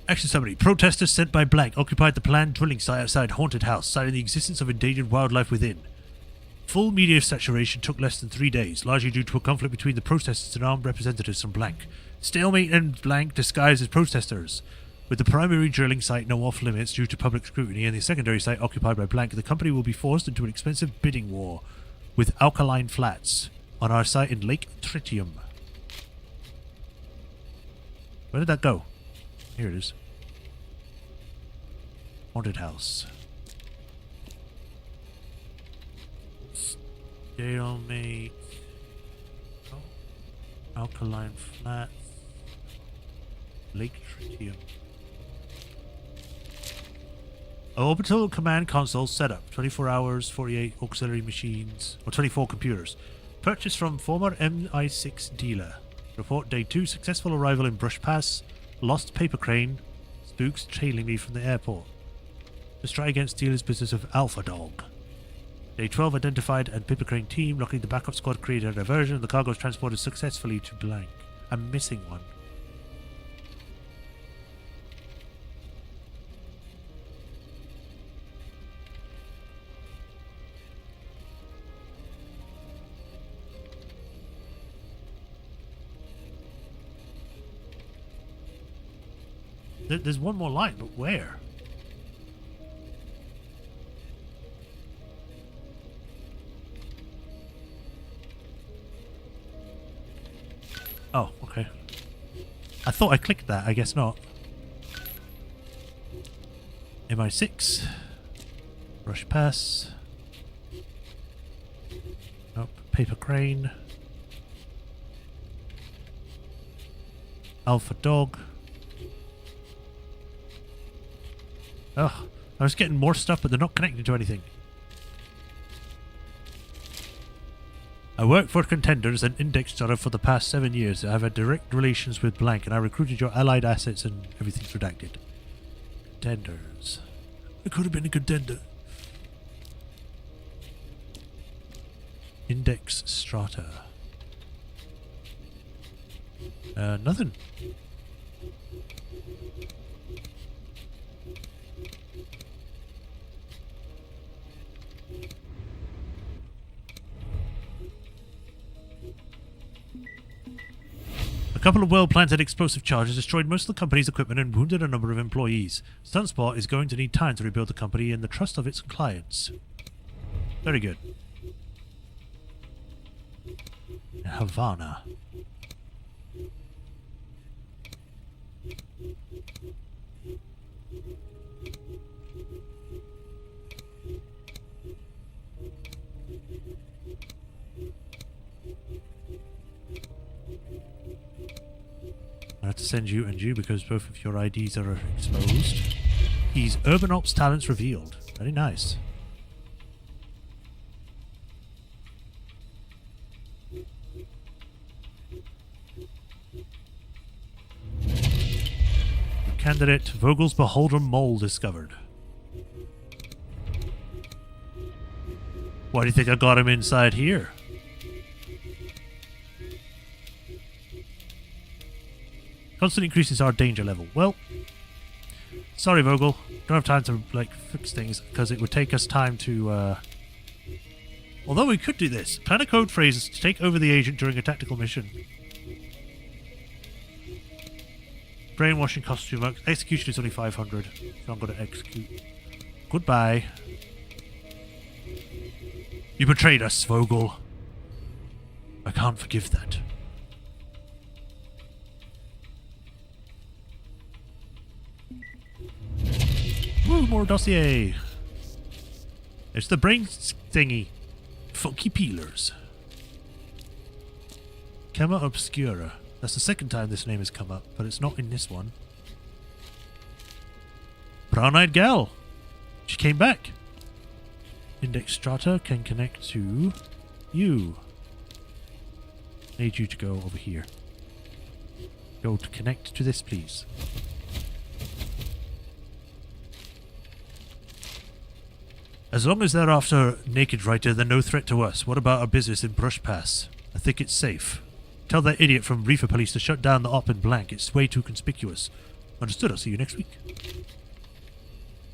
Action summary. Protesters sent by Blank occupied the planned drilling site outside Haunted House, citing the existence of endangered wildlife within. Full media saturation took less than 3 days, largely due to a conflict between the protesters and armed representatives from Blank. Stalemate and Blank disguised as protesters. With the primary drilling site now off limits due to public scrutiny and the secondary site occupied by Blank, the company will be forced into an expensive bidding war with Alkaline Flats on our site in Lake Tritium. Where did that go? Here it is. Haunted House. Stalemate. Oh. Alkaline Flats. Lake Tritium. Orbital command console setup. 24 hours, 48 auxiliary machines, or 24 computers. Purchased from former MI6 dealer. Report day 2, successful arrival in Brush Pass. Lost paper crane. Spooks trailing me from the airport. Let's try against dealer's business of Alpha Dog. Day 12 identified and paper crane team. Luckily the backup squad created a diversion. The cargo is transported successfully to Blank. I'm missing one. There's one more line, but where? Oh, okay. I thought I clicked that, I guess not. MI6. Rush Pass. Nope. Paper crane. Alpha Dog. Oh, I was getting more stuff, but they're not connected to anything. I worked for Contenders and Index Data for the past 7 years. I have had direct relations with Blank, and I recruited your allied assets and everything's redacted. Contenders. I could have been a contender. Index Strata. Nothing. A couple of well-planted explosive charges destroyed most of the company's equipment and wounded a number of employees. Sunspot is going to need time to rebuild the company and the trust of its clients. Very good. Havana. I have to send you and you because both of your IDs are exposed. He's Urban Ops talents revealed. Very nice. Candidate Vogel's Beholder Mole discovered. Why do you think I got him inside here? Constant increases our danger level. Well, sorry Vogel, don't have time to like fix things because it would take us time to although we could do this. Plan a code phrase to take over the agent during a tactical mission. Brainwashing costume. Execution is only 500, so I'm going to execute. Goodbye. You betrayed us, Vogel. I can't forgive that. Woo, more dossier. It's the brain thingy. Funky peelers. Camera Obscura. That's the second time this name has come up, but it's not in this one. Brown-eyed gal. She came back. index strata can connect to you. Need you to go over here. Go to connect to this, please. As long as they're after Naked Writer, they're no threat to us. What about our business in Brush Pass? I think it's safe. Tell that idiot from Reefer Police to shut down the op in blank. It's way too conspicuous. Understood. I'll see you next week.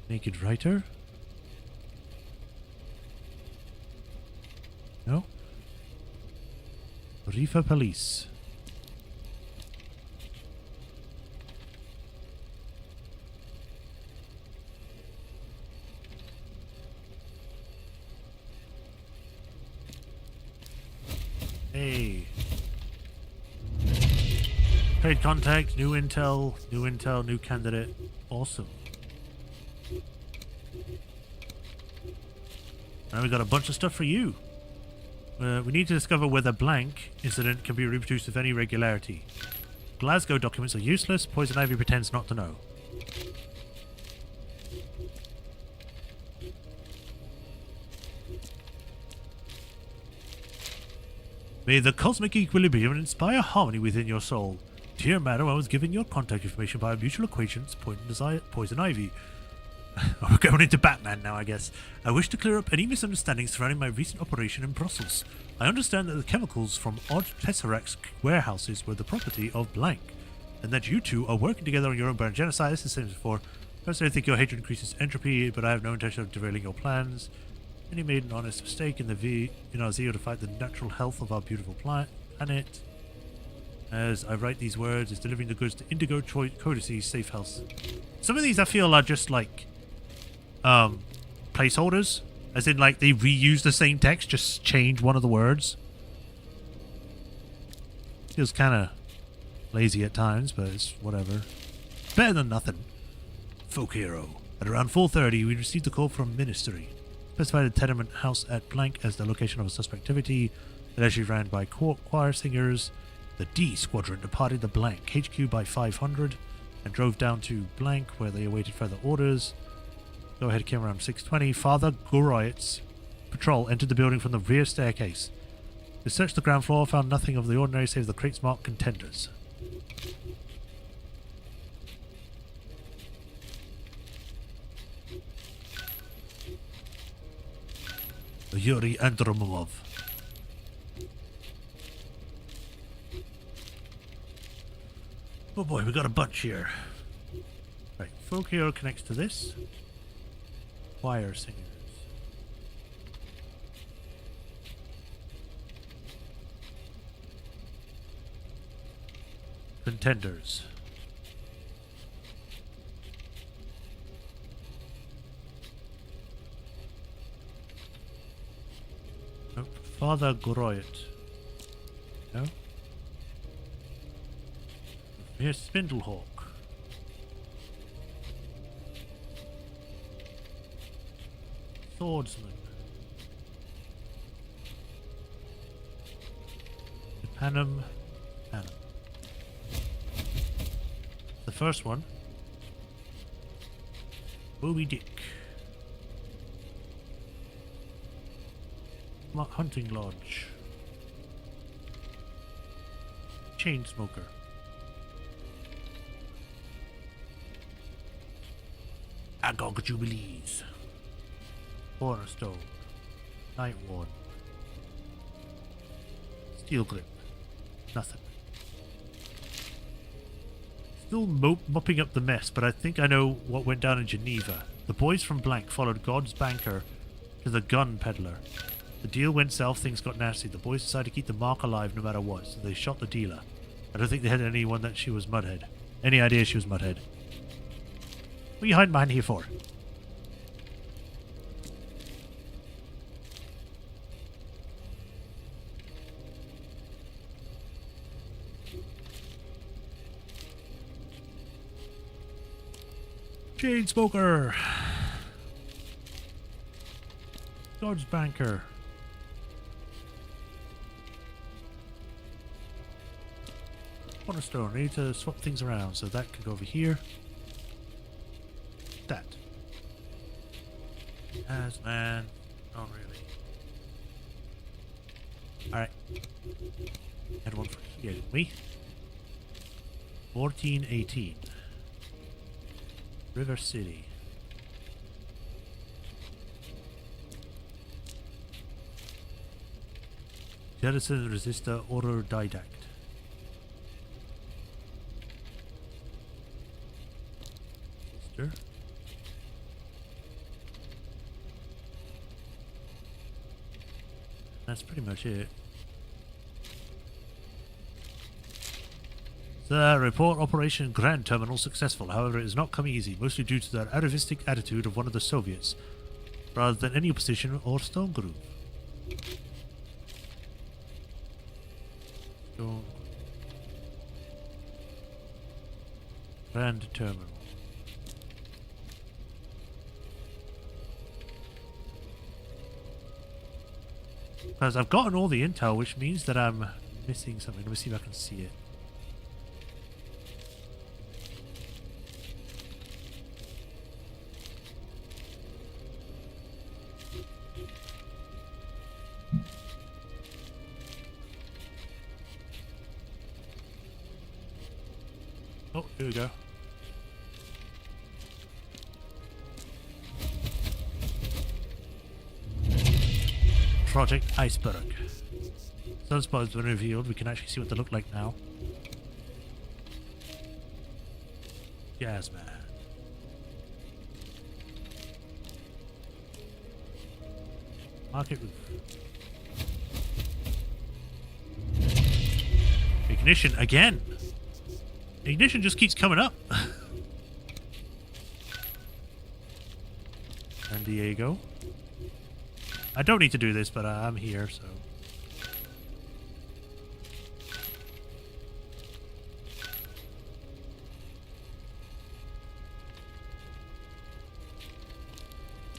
Naked Writer? No? Reefer Police. Hey. Trade contact, new intel, new candidate. Awesome. Now we got a bunch of stuff for you. We need to discover whether blank incident can be reproduced with any regularity. Glasgow documents are useless. Poison Ivy pretends not to know. May the cosmic equilibrium inspire harmony within your soul. Dear madam, I was given your contact information by a mutual acquaintance, Poison Ivy. We're going into Batman now, I guess. I wish to clear up any misunderstandings surrounding my recent operation in Brussels. I understand that the chemicals from odd Tesseract's warehouses were the property of blank, and that you two are working together on your own brand genocide. This is the same as before. Personally, I think your hatred increases entropy, but I have no intention of derailing your plans. And you made an honest mistake in our zeal to fight the natural health of our beautiful planet. As I write these words, is delivering the goods to Indigo Codice's safe house. Some of these I feel are just like placeholders, as in like they reuse the same text, just change one of the words. Feels kind of lazy at times, but it's whatever. Better than nothing. Folk hero. At around 4:30, we received a call from Ministry. Specified a tenement house at blank as the location of a suspect activity, allegedly ran by choir singers. The D Squadron departed the blank HQ by 500 and drove down to blank where they awaited further orders. Go ahead came around 6:20. Father Goroyet's patrol entered the building from the rear staircase. They searched the ground floor, found nothing of the ordinary save the crates marked contenders. Yuri Andromov. Oh boy, we got a bunch here. Right, folk hero connects to this. Choir singers. Contenders. Nope. Father Goroyet. No? Here's Spindlehawk. Swordsman. Panem. The first one. Moby Dick. Hunting Lodge. Chainsmoker. Agog Jubilees. Cornerstone. Night Warden. Steel Grip. Nothing. Still mopping up the mess, but I think I know what went down in Geneva. The boys from Blank followed God's banker to the gun peddler. The deal went south, things got nasty. The boys decided to keep the mark alive no matter what, so they shot the dealer. I don't think they had anyone that she was Mudhead. Any idea she was Mudhead. What are you hiding behind here for? Chainsmoker! God's banker. Cornerstone. I need to swap things around, so that can go over here. That. As man. Not really. Alright. Had one for here, didn't we? 1418. River City. Jettison Resistor Autodidact. Resistor. That's pretty much it. The report Operation Grand Terminal successful. However, it has not come easy, mostly due to the atavistic attitude of one of the Soviets, rather than any opposition or stone groove. Stone Grand Terminal. Because I've gotten all the intel, which means that I'm missing something. Let me see if I can see it. Oh, here we go. Project Iceberg. Sunspot has been revealed. We can actually see what they look like now. Jazzman. Market roof. Ignition again. Ignition just keeps coming up. San Diego. I don't need to do this, but I'm here, so.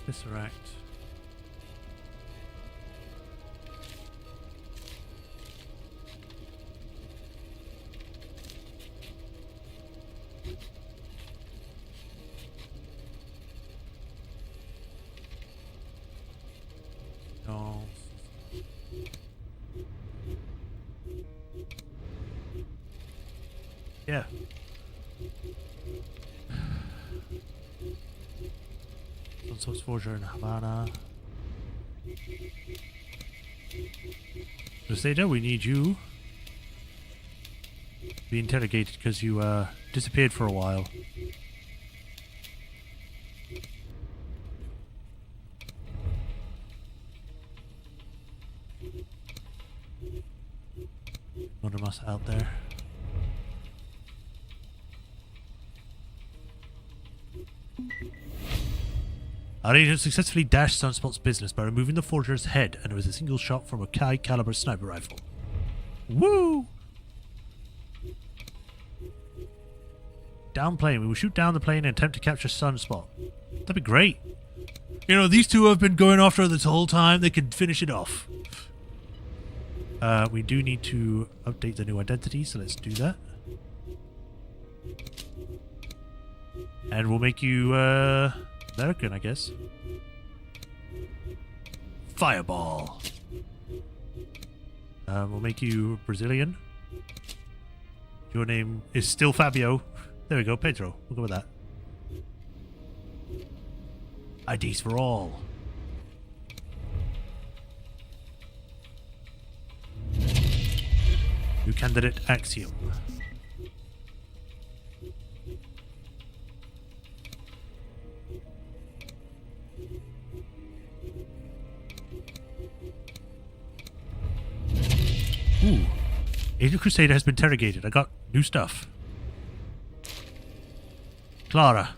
Tesseract. No. Yeah. Sunspot exposure in Havana. Crusader, we need you to be interrogated because you disappeared for a while. One of us out there. Our agent successfully dashed Sunspot's business by removing the forger's head, and it was a single shot from a high-caliber sniper rifle. Woo! Down plane. We will shoot down the plane and attempt to capture Sunspot. That'd be great. You know, these two have been going after her this whole time. They could finish it off. We do need to update the new identity, so let's do that. And we'll make you, American, I guess. Fireball. We'll make you Brazilian. Your name is still Fabio. There we go, Pedro. We'll go with that. IDs for all. New candidate Axiom. Ooh. Agent Crusader has been interrogated. I got new stuff. Clara,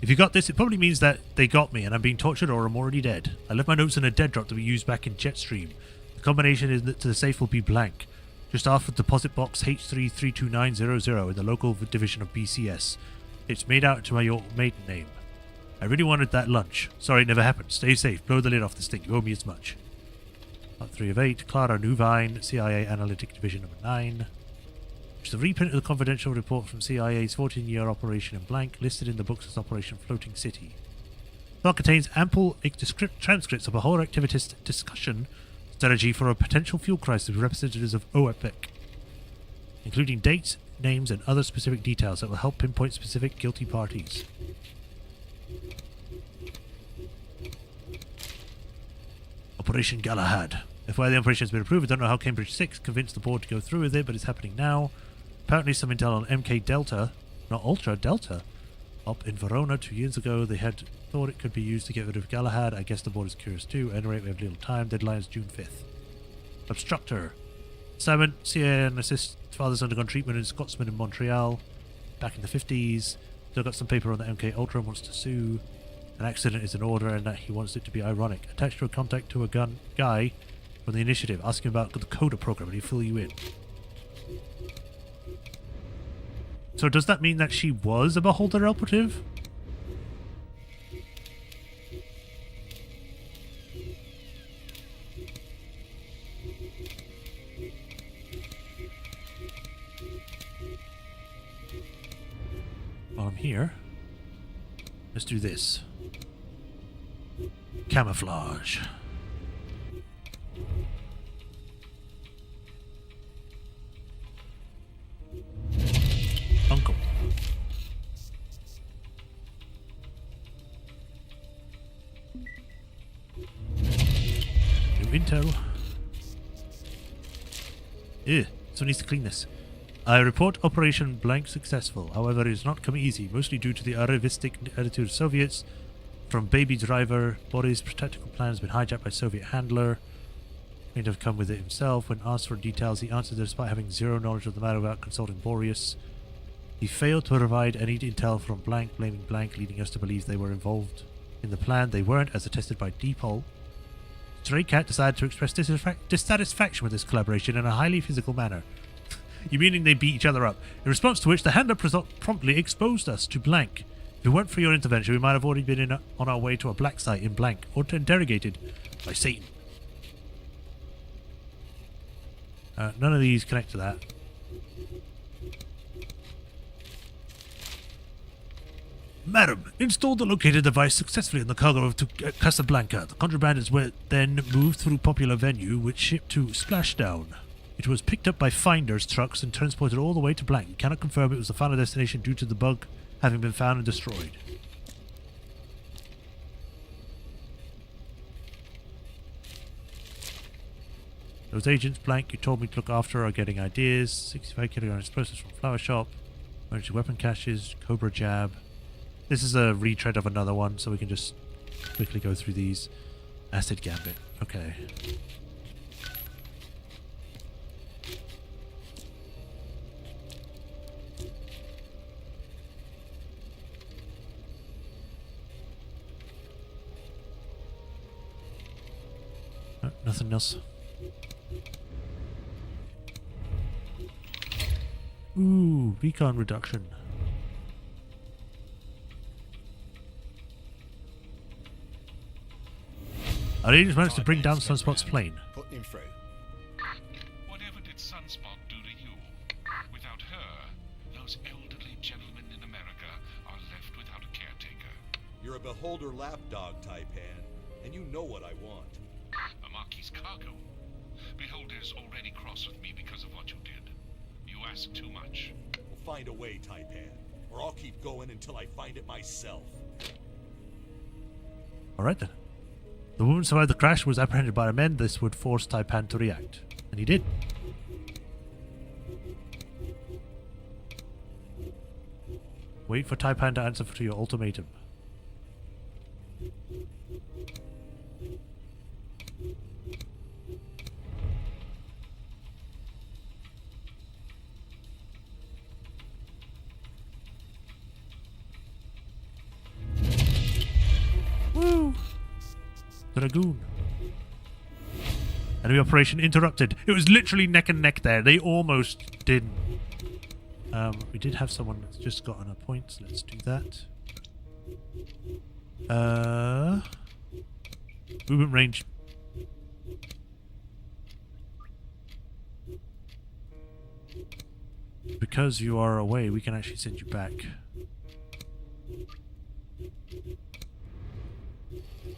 if you got this, it probably means that they got me and I'm being tortured or I'm already dead. I left my notes in a dead drop that we used back in Jetstream. The combination is that to the safe will be blank. Just after the deposit box H332900 in the local division of BCS. It's made out to my maiden name. I really wanted that lunch. Sorry it never happened. Stay safe. Blow the lid off this thing. You owe me as much. Part 3 of 8. Clara Newvine, CIA Analytic Division number 9. Which is a reprint of the confidential report from CIA's 14-year operation in blank, listed in the books as Operation Floating City. file contains ample transcripts of a whole activist discussion strategy for a potential fuel crisis with representatives of OPEC, including dates, names, and other specific details that will help pinpoint specific guilty parties. Operation Galahad. FYI, the operation has been approved. I don't know how Cambridge 6 convinced the board to go through with it, but it's happening now. Apparently some intel on MK Delta, not Ultra, Delta, up in Verona 2 years ago. They had thought it could be used to get rid of Galahad. I guess the board is curious too. At any rate, we have little time. Deadline is June 5th. Obstructor. Simon, CIA and assist father's undergone treatment in Scotsman in Montreal back in the 50s. Still got some paper on the MK Ultra and wants to sue. An accident is in order and that he wants it to be ironic. Attached to a contact to a guy from the initiative. Ask him about the CODA program and he'll fill you in. So does that mean that she was a Beholder operative? While I'm here, let's do this. Camouflage. Uncle. New intel. Ew, someone needs to clean this. I report Operation Blank successful. However, it has not come easy, mostly due to the arrivistic attitude of Soviets. From baby driver, Boris' tactical plan has been hijacked by Soviet handler. May have come with it himself. When asked for details, he answered that despite having zero knowledge of the matter without consulting Boreas, he failed to provide any intel from Blank, blaming Blank, leading us to believe they were involved in the plan. They weren't, as attested by Depol. Stray Cat decided to express dissatisfaction with this collaboration in a highly physical manner. You meaning they beat each other up? In response to which, the handler promptly exposed us to Blank. If it weren't for your intervention, we might have already been on our way to a black site in Blank, or interrogated by Satan. None of these connect to that. Madam, installed the locator device successfully in the cargo to Casablanca. The contraband is then moved through popular venue, which shipped to Splashdown. It was picked up by finders trucks and transported all the way to Blank. We cannot confirm it was the final destination due to the bug having been found and destroyed. Those agents, Blank, you told me to look after are getting ideas. 65 kilogram explosives from Flower Shop. Emergency weapon caches, Cobra Jab. This is a retread of another one, so we can just quickly go through these. Acid Gambit. Okay. Nothing else. Ooh, beacon reduction. Our agents managed to bring down Sunspot's plane. Put him through. Whatever did Sunspot do to you? Without her, those elderly gentlemen in America are left without a caretaker. You're a Beholder lapdog, Taipan, and you know what I want. A Marquis cargo. Beholder's already cross with me because of what you did. You ask too much. We'll find a way, Taipan, or I'll keep going until I find it myself. Alright then. The woman survived the crash, was apprehended by our men. This would force Taipan to react. And he did. Wait for Taipan to answer to your ultimatum. Woo! Dragoon. Enemy operation interrupted. It was literally neck and neck there. They almost didn't. We did have someone that's just gotten a point, so let's do that. Movement range. Because you are away, we can actually send you back.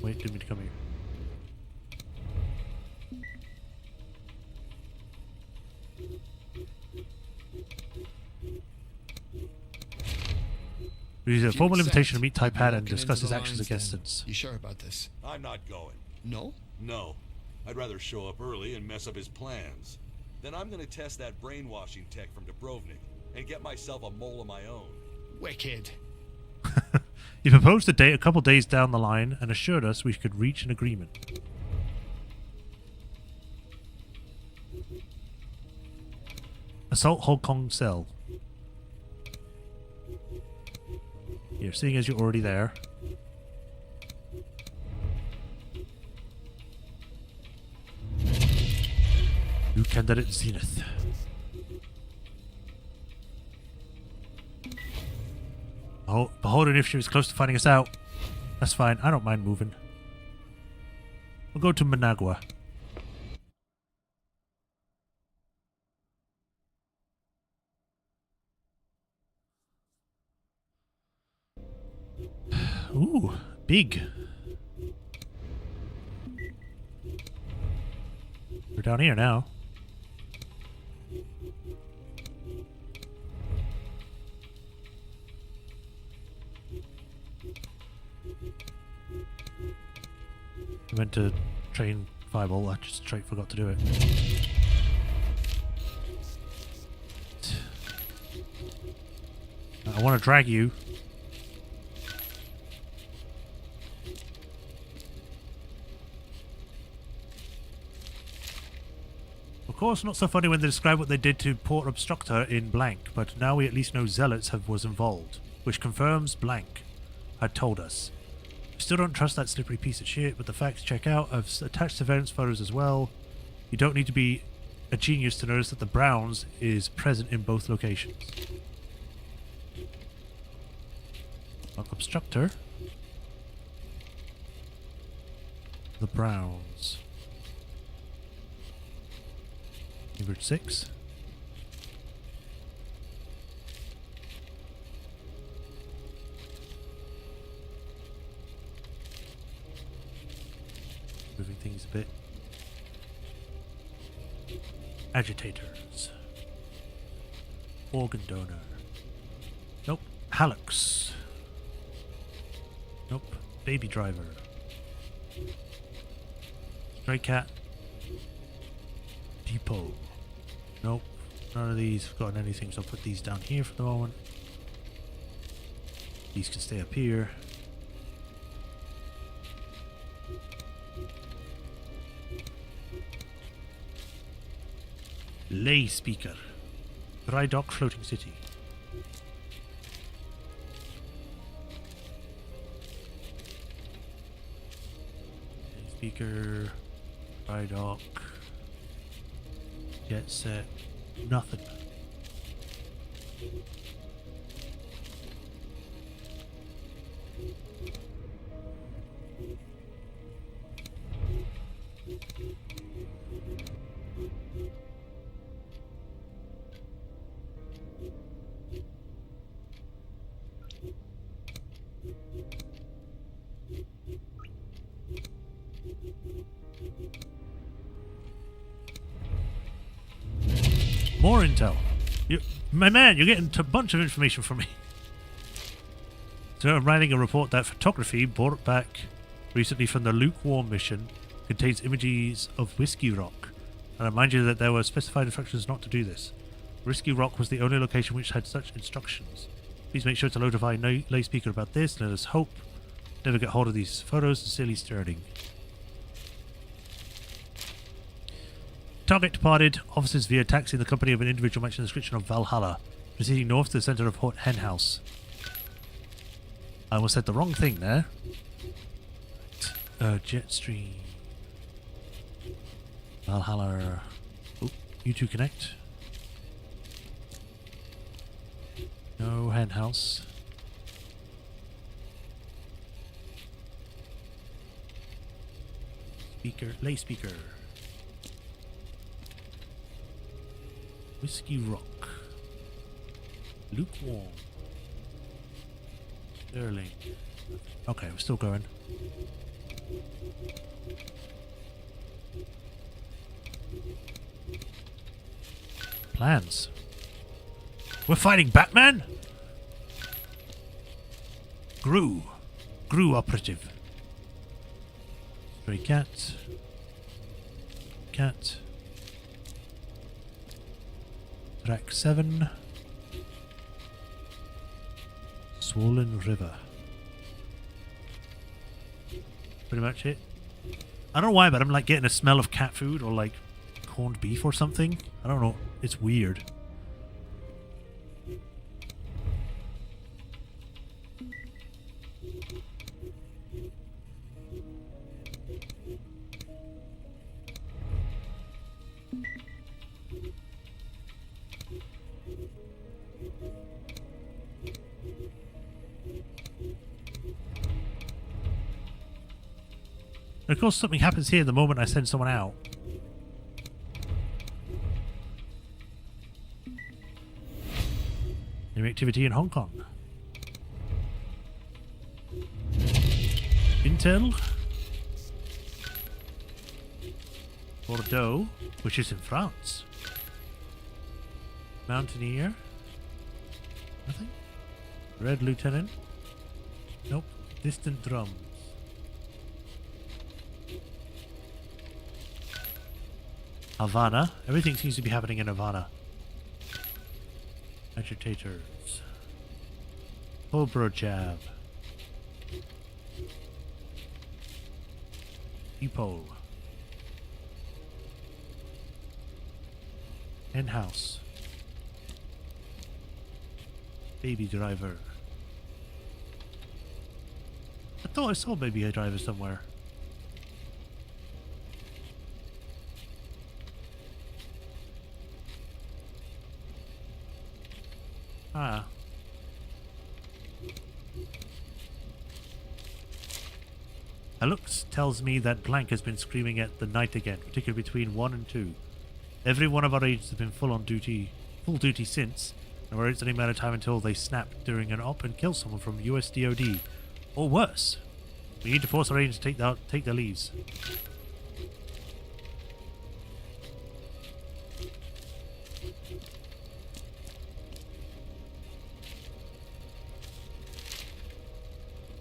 Wait, didn't mean to come here. Use a formal invitation to meet Taipad and discuss his actions against us. You sure about this? I'm not going. No? No. I'd rather show up early and mess up his plans. Then I'm gonna test that brainwashing tech from Dubrovnik and get myself a mole of my own. Wicked. He proposed a date a couple days down the line and assured us we could reach an agreement. Assault Hong Kong cell. Here, seeing as you're already there. New candidate Zenith. Oh, beholden if she was close to finding us out. That's fine, I don't mind moving. We'll go to Managua. Ooh, big. We're down here now. I meant to train Fireball, I just straight forgot to do it. I want to drag you. Of course, not so funny when they describe what they did to Port Obstructor in Blank, but now we at least know Zealots was involved, which confirms Blank had told us. I still don't trust that slippery piece of shit, but the facts check out. I've attached surveillance photos as well. You don't need to be a genius to notice that the Browns is present in both locations. Not Obstructor. The Browns. Neighborhood 6. Moving things a bit. Agitators. Organ donor. Nope. Hallux. Nope. Baby driver. Stray cat. Depot. Nope. None of these have gotten anything, so I'll put these down here for the moment. These can stay up here. Lay speaker. Dry dock floating city. Lay speaker. Dry dock. Jet set. Nothing. More intel. My man, you're getting a bunch of information from me. So I'm writing a report that photography brought back recently from the Lukewarm mission contains images of Whiskey Rock. And I remind you that there were specified instructions not to do this. Whiskey Rock was the only location which had such instructions. Please make sure to notify Lay Speaker about this, and let us hope never get hold of these photos. Sincerely, Sterling. Target departed. Officers via taxi in the company of an individual matching the description of Valhalla, proceeding north to the center of Hen House. I almost said the wrong thing there. Jetstream. Valhalla. Oh, you two connect. No, Hen House. Speaker, Lay Speaker. Whiskey Rock. Lukewarm. Sterling. Okay, we're still going. Plans. We're fighting Batman? Gru operative. Stray cat. Cat. Track 7. Swollen River. Pretty much it. I don't know why, but I'm like getting a smell of cat food or like corned beef or something. I don't know. It's weird. And of course, something happens here the moment I send someone out. New activity in Hong Kong. Intel. Bordeaux, which is in France. Mountaineer. Nothing. Red Lieutenant. Nope. Distant drums. Havana. Everything seems to be happening in Havana. Agitators. Cobra Jab. Depot. Henhouse. Baby driver. I thought I saw baby driver somewhere. Ah. A look tells me that Blank has been screaming at the night again, particularly between 1 and 2. Every one of our agents has been full duty since, and it's only a matter of time until they snap during an op and kill someone from US DOD. Or worse. We need to force our agents to take their leaves.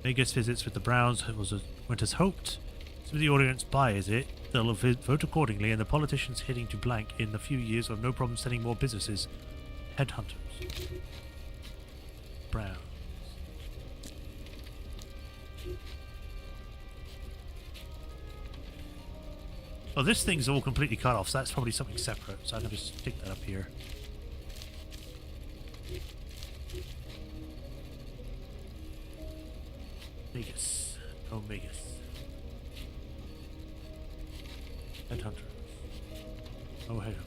Vegas visits with the Browns went as hoped. So the audience buys it, they'll vote accordingly, and the politicians heading to Blank in a few years will have no problem sending more businesses. Headhunters. Browns. Oh, this thing's all completely cut off, so that's probably something separate, so I can just stick that up here. Vegas. Oh, Vegas. Headhunters. Oh, headhunters.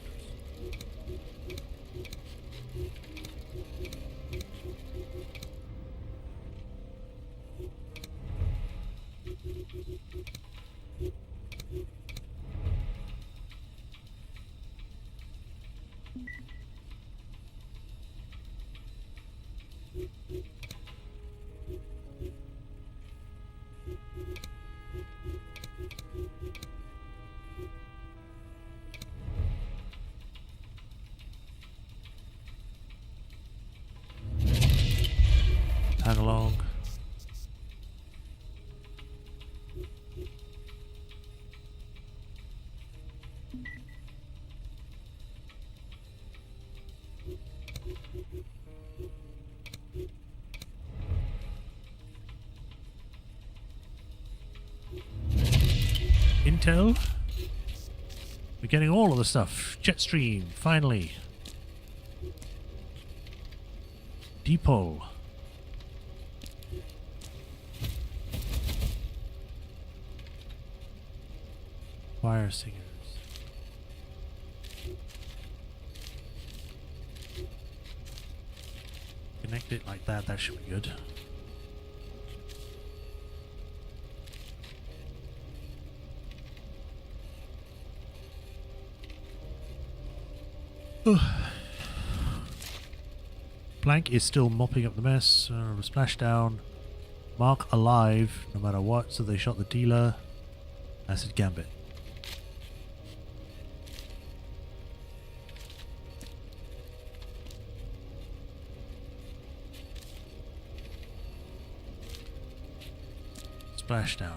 Tag along. Intel. We're getting all of the stuff. Jetstream, finally. Depot. Choir singers. Connect it like that, that should be good. Blank is still mopping up the mess. Splashdown. Mark alive, no matter what, so they shot the dealer. Acid Gambit. Splashdown.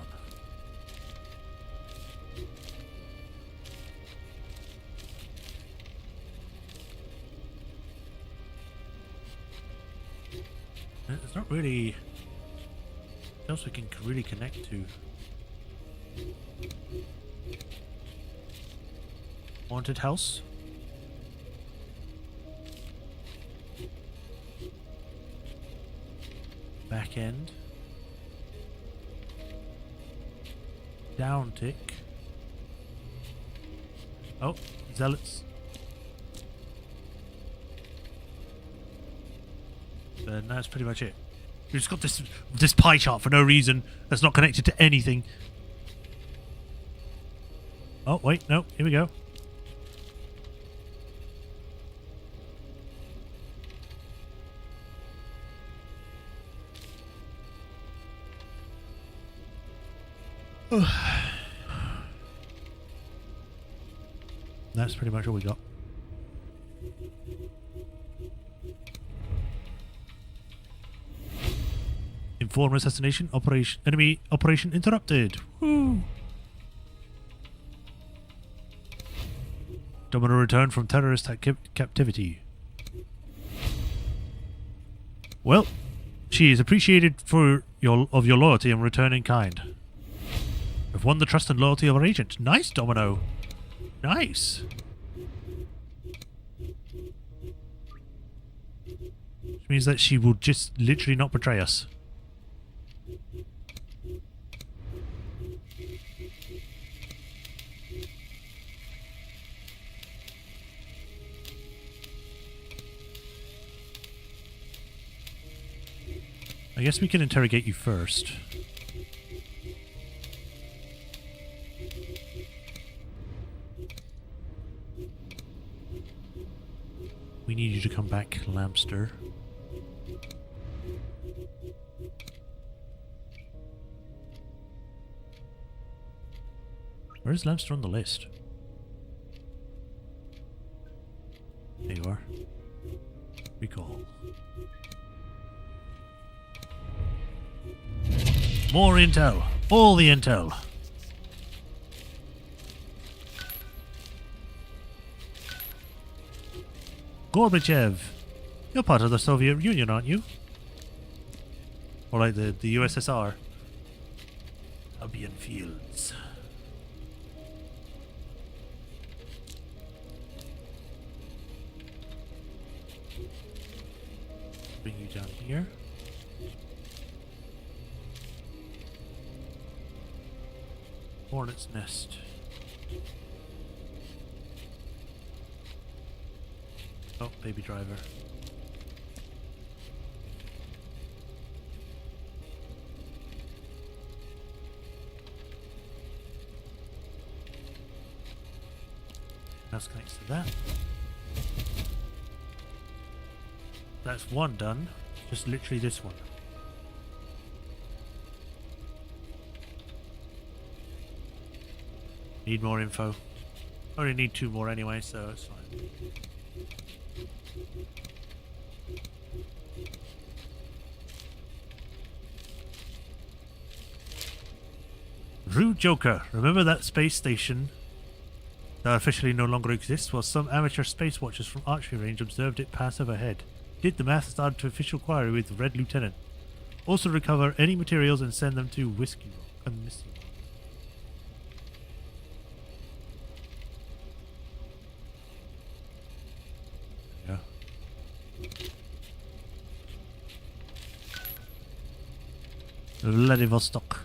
It's not really else we can really connect to. Haunted house. Back end. Down tick. Oh, zealots. And that's pretty much it. We've just got this pie chart for no reason that's not connected to anything. Oh wait, no, here we go. That's pretty much all we got. Informer assassination operation. Enemy operation interrupted. Woo! Domino returned from terrorist captivity. Well, she is appreciated for your loyalty and return in kind. We've won the trust and loyalty of our agent. Nice, Domino. Nice. Which means that she will just literally not betray us. I guess we can interrogate you first. We need you to come back, Lamster. Where's Lamster on the list? There you are. Recall. More intel. All the intel. Gorbachev. You're part of the Soviet Union, aren't you? Or like the USSR. Albion Fields. Bring you down here. Hornet's Nest. Oh, Baby Driver. That's connects to that. That's one done. Just literally this one. Need more info. Only need 2 more anyway, so it's fine. Rude Joker. Remember that space station that officially no longer exists? Well, some amateur space watchers from archery range observed it pass overhead. Did the math start to official inquiry with Red Lieutenant. Also recover any materials and send them to Whiskey Rock and Missy. Yeah. Vladivostok.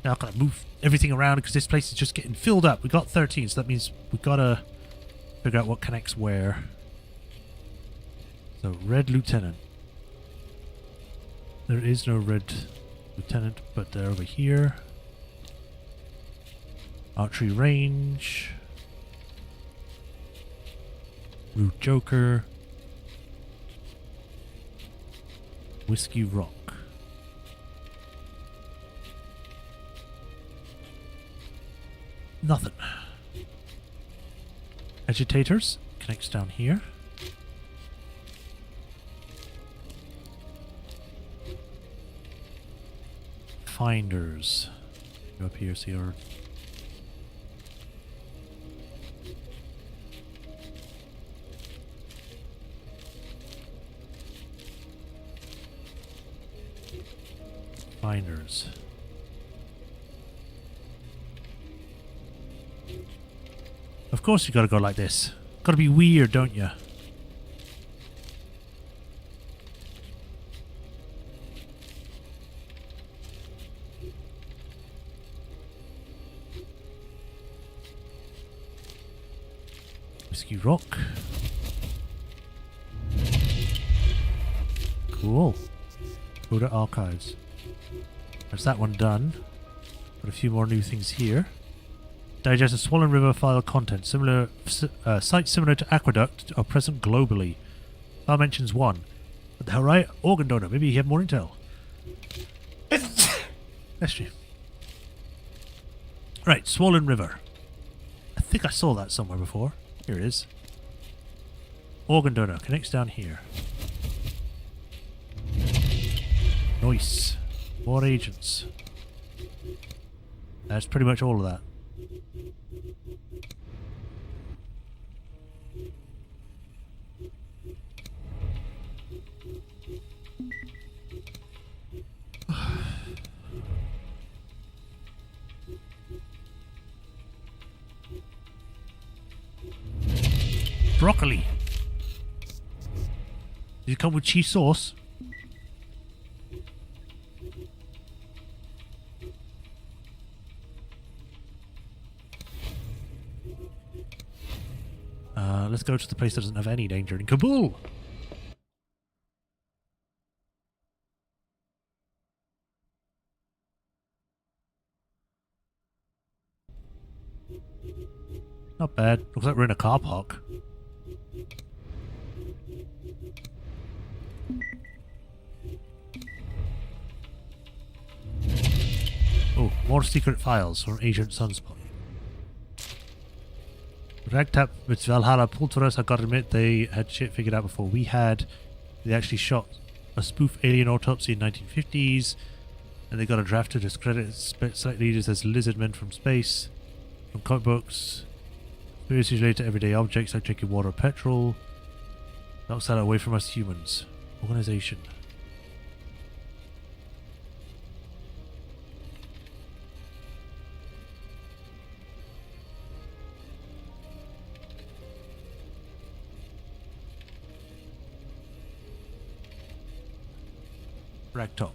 Now I'm gonna move everything around because this place is just getting filled up. We got 13, so that means we gotta figure out what connects where. So Red Lieutenant. There is no Red Lieutenant, but they're over here. Archery range. Rude Joker. Whiskey Rock. Nothing. Agitators. Connects down here. Finders. Go up here, see our... Finders. Of course you gotta go like this. Gotta be weird, don't you? Whiskey Rock. Cool. Go to archives. There's that one done. Got a few more new things here. Digest a Swollen River file content. Similar sites similar to Aqueduct are present globally. File mentions one. What the hell, right? Organ donor. Maybe you have more intel. That's true. Right, Swollen River. I think I saw that somewhere before. Here it is. Organ donor. Connects down here. Nice. More agents. That's pretty much all of that. Broccoli. Does it come with cheese sauce? Let's go to the place that doesn't have any danger in Kabul. Not bad. Looks like we're in a car park. Oh, more secret files from Agent Sunspot. Ragtap with Valhalla pulled for us. I gotta admit, they had shit figured out before we had. They actually shot a spoof alien autopsy in 1950s, and they got a draft to discredit slight leaders as lizardmen from space, from comic books, conspiracies related to everyday objects like drinking water or petrol. Knocks that away from us humans. Organization. Ragtop.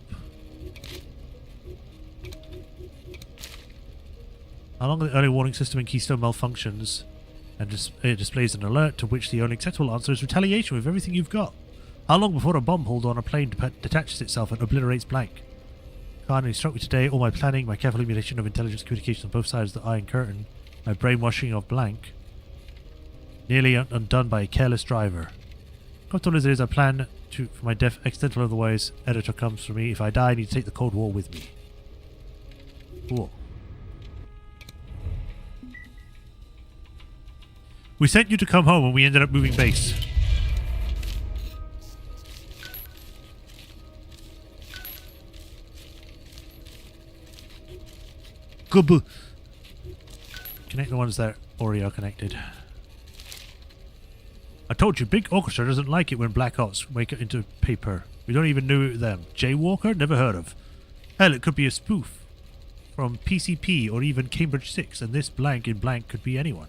Along with the early warning system in Keystone malfunctions, and it displays an alert to which the only acceptable answer is retaliation with everything you've got. How long before a bomb hold on a plane detaches itself and obliterates blank? Finally struck me today, all my planning, my careful emulation of intelligence communication on both sides of the Iron Curtain, my brainwashing of blank, nearly undone by a careless driver. Comfortable as it is, I plan to, for my death, accidental otherwise, editor comes for me. If I die, I need to take the Cold War with me. Cool. We sent you to come home and we ended up moving base. Good. Connect the ones that already are connected. I told you, Big Orchestra doesn't like it when Black Ops make it into paper. We don't even know them. Jaywalker? Never heard of. Hell, it could be a spoof from PCP or even Cambridge 6, and this blank in blank could be anyone.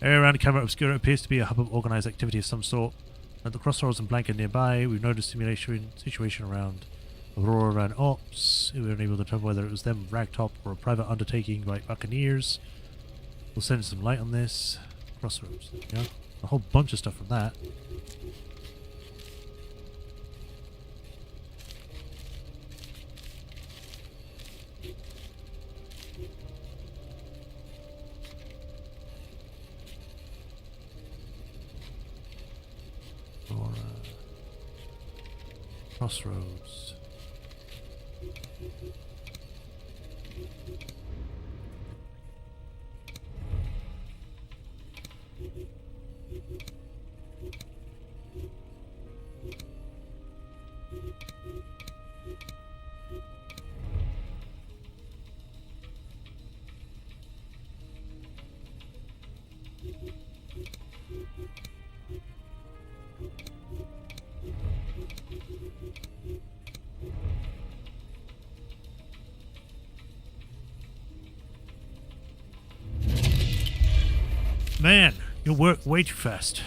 Area around the camera obscura appears to be a hub of organized activity of some sort. At the crossroads and blank are nearby. We've noticed situation around Aurora and Ops. We were unable to determine whether it was them, Ragtop, or a private undertaking by Buccaneers. We'll send some light on this. Crossroads. Yeah, a whole bunch of stuff from that. Crossroads. Man, you work way too fast.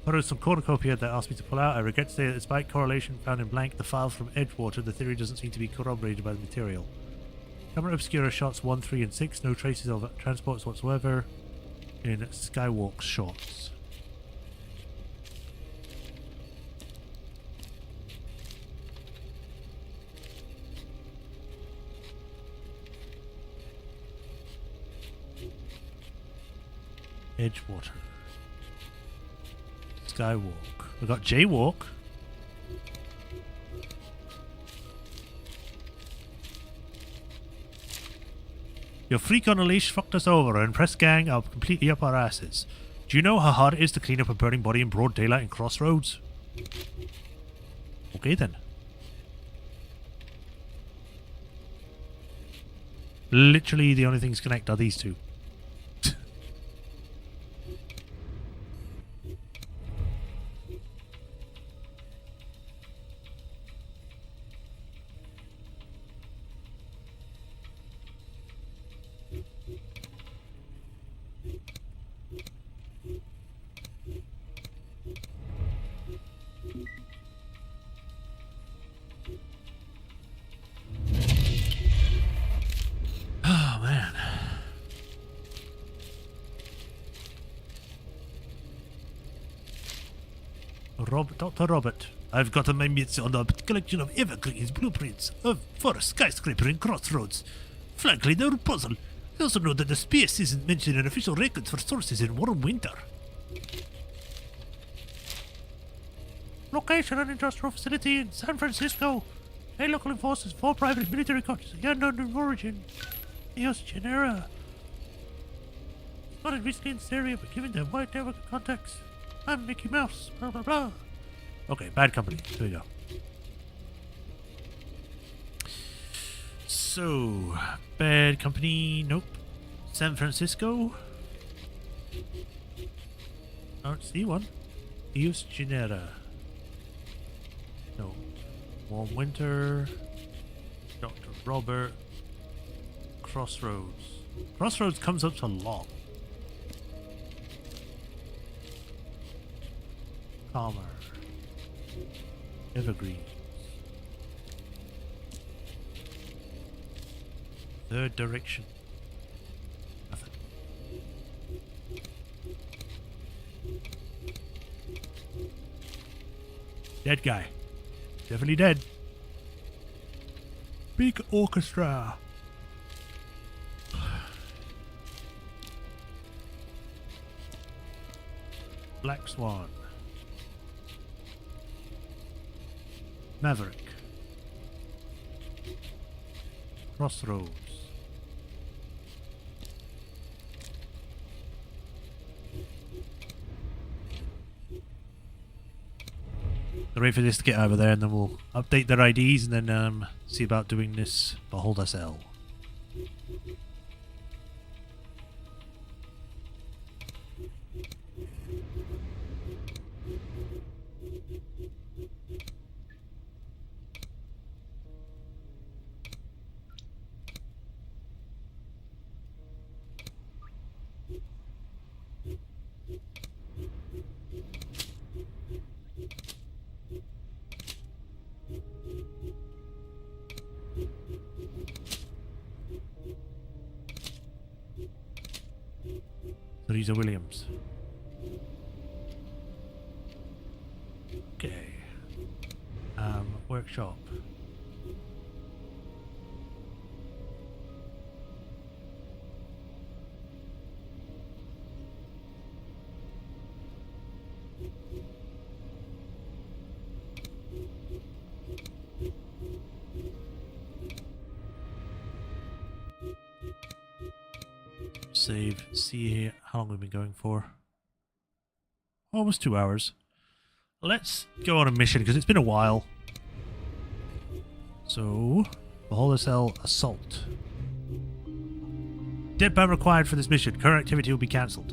There is some cornucopia that asked me to pull out. I regret to say that despite correlation found in blank, the files from Edgewater, the theory doesn't seem to be corroborated by the material. Camera Obscura shots 1, 3, and 6. No traces of transports whatsoever in Skywalk shots. Edgewater. Skywalk. We got Jaywalk. Your freak on a leash fucked us over, and press gang are completely up our asses. Do you know how hard it is to clean up a burning body in broad daylight in Crossroads? Okay then. Literally the only things connect are these two. Oh man. Dr. Robert, I've gotten my mitts on a collection of Evergreen's blueprints for a skyscraper in Crossroads. Frankly, they're a puzzle. I also know that the space isn't mentioned in official records for sources in warm winter. Location: an industrial facility in San Francisco. A local enforcers, 4 private military contractors, unknown in origin. Eos Genera. Spotted recently in this area, but given their wide network of contacts, I'm Mickey Mouse. Blah blah blah. Okay, bad company. There we go. So, bad company. Nope. San Francisco. I don't see one. Eos Genera. No. Warm winter. Dr. Robert. Crossroads. Crossroads comes up a lot. Calmer. Evergreen. Third direction. Nothing. Dead guy. Definitely dead. Big orchestra. Black Swan. Maverick. Crossroads. I'll wait for this to get over there and then we'll update their IDs and then see about doing this Behold Us L. Teresa Williams. Okay. Workshop. save. See how long we've been going for. Almost 2 hours. Let's go on a mission because it's been a while. So, Beholder Cell Assault. Dead bomb required for this mission. Current activity will be cancelled.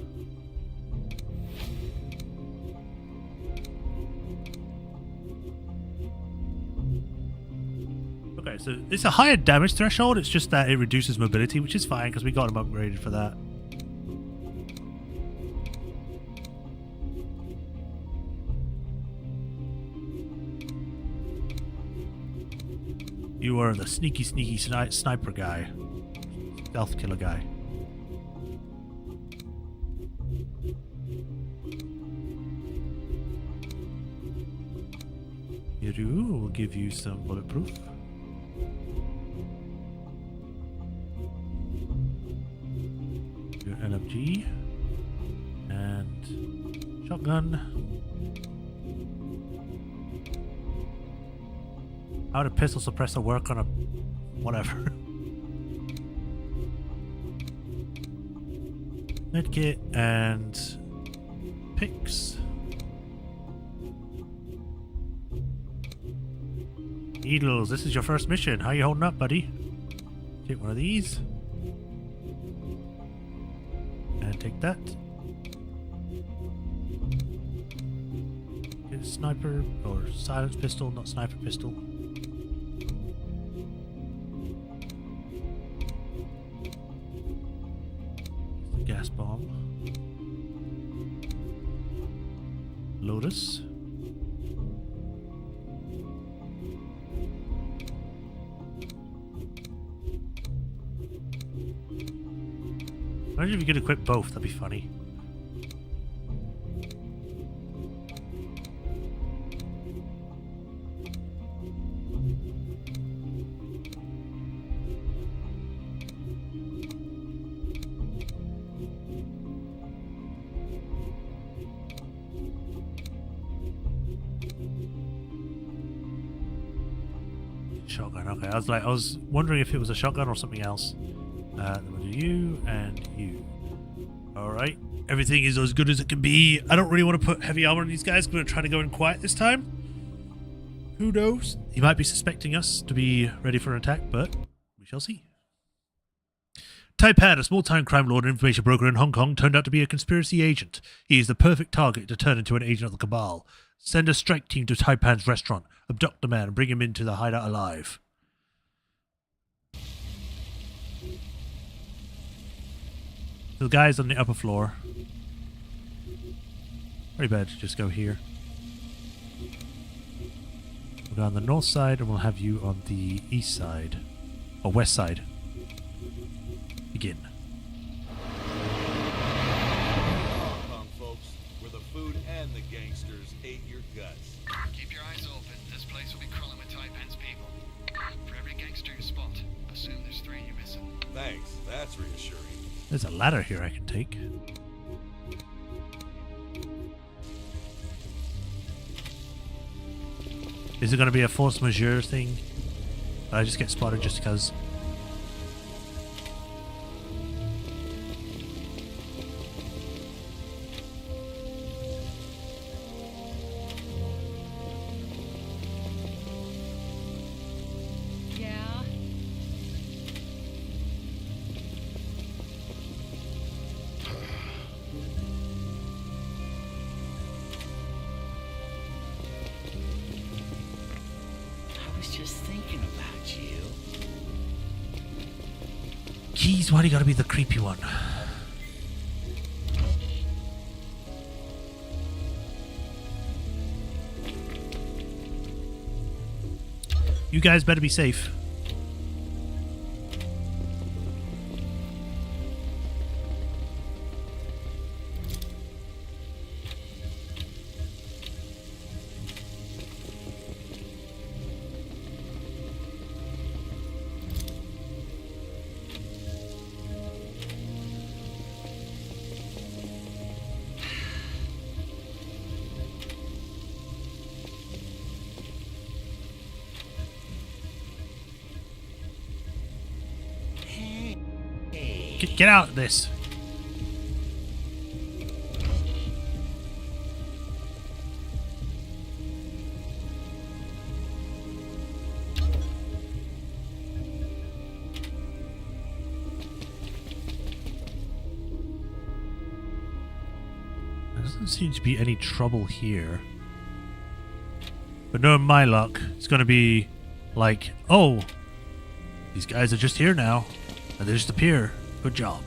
Okay, so it's a higher damage threshold. It's just that it reduces mobility, which is fine because we got him upgraded for that. You are the sneaky sniper guy. Stealth killer guy. Yiru will give you some bulletproof. Your LMG. And shotgun. How would a pistol suppressor work on a whatever? Medkit and picks. Needles, this is your first mission. How you holding up, buddy? Take one of these. And take that. Get a sniper or silence pistol, not sniper pistol. Gas bomb. Lotus. Imagine if you could equip both, that'd be funny. Shotgun, okay. I was wondering if it was a shotgun or something else. Then we'll do you and you. Alright. Everything is as good as it can be. I don't really want to put heavy armor on these guys. I'm going to try to go in quiet this time. Who knows? He might be suspecting us to be ready for an attack, but we shall see. Taipan, a small-time crime lord and information broker in Hong Kong, turned out to be a conspiracy agent. He is the perfect target to turn into an agent of the Cabal. Send a strike team to Taipan's restaurant, abduct the man, and bring him into the hideout alive. So the guy's on the upper floor. Very bad to just go here. We'll go on the north side and we'll have you on the east side. Or west side. Begin. Hong Kong, folks, where the food and the gangsters ate your guts. Keep your eyes open. This place will be crawling with Taipan's people. For every gangster you spot, assume there's 3 you're missing. Thanks, that's reassuring. There's a ladder here I can take. Is it going to be a force majeure thing? I just get spotted just because. Yeah. I was just thinking about you. Keys, why do you gotta be the creepy one? You guys better be safe. Get out of this. Doesn't seem to be any trouble here. But knowing my luck, it's going to be like, oh, these guys are just here now, and they just appear. Good job.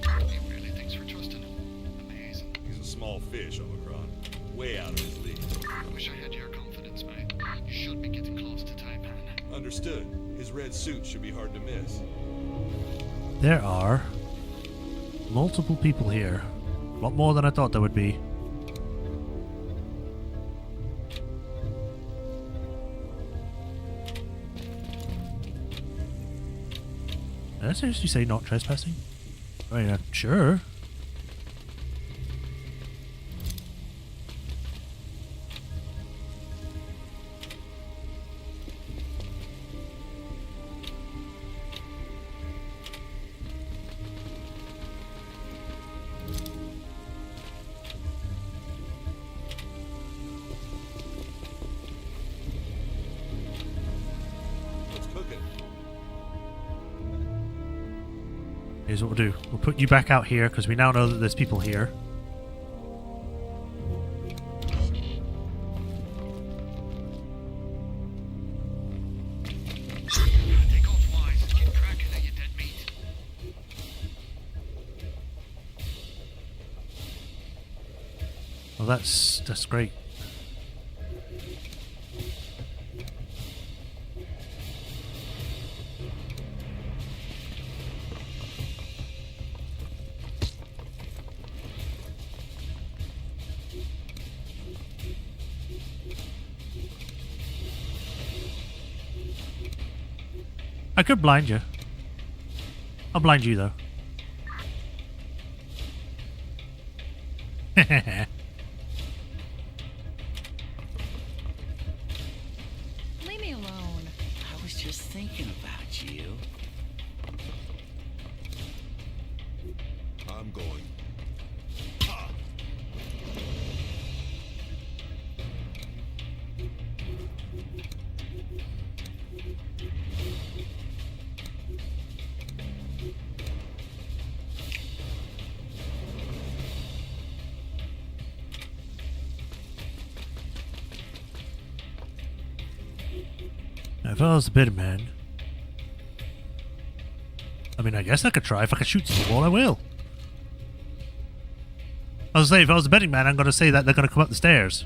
He really thinks we're trusting him. Amazing. He's a small fish, Omicron. Way out of his league. I wish I had your confidence, mate. You should be getting close to Taipan. Understood. His red suit should be hard to miss. There are multiple people here. A lot more than I thought there would be. Did I seriously say not trespassing? I mean, sure. What's cooking? Here's what we'll do. We'll put you back out here because we now know that there's people here. Take off wise and get cracking at your dead meat. Well, that's great. I could blind you. I'll blind you though. Leave me alone. I was just thinking about you. I'm going. If I was the bidder man, I mean, I guess I could try. If I could shoot through the wall, I will. I was saying, if I was the betting man, I'm going to say that they're going to come up the stairs.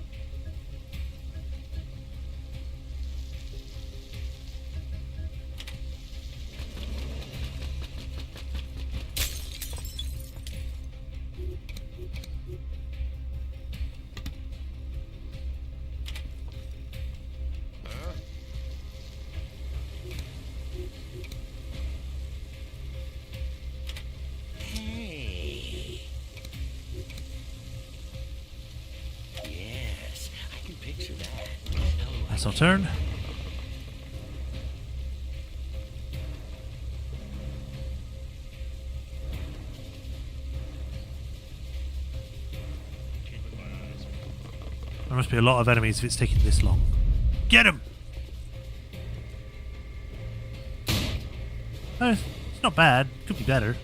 Hey. Yes, I can picture that. Oh, That's our turn. There must be a lot of enemies if it's taking this long. Get him! It's not bad. Could be better.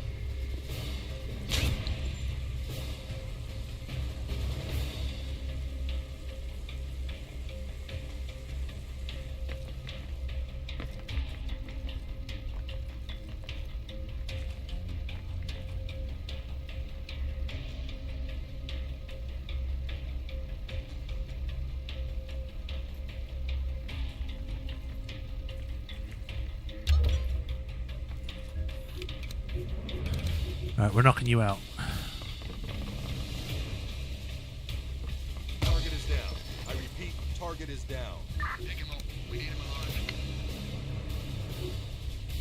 Alright, we're knocking you out. Target is down. I repeat, target is down. Pick him up. We need him alive.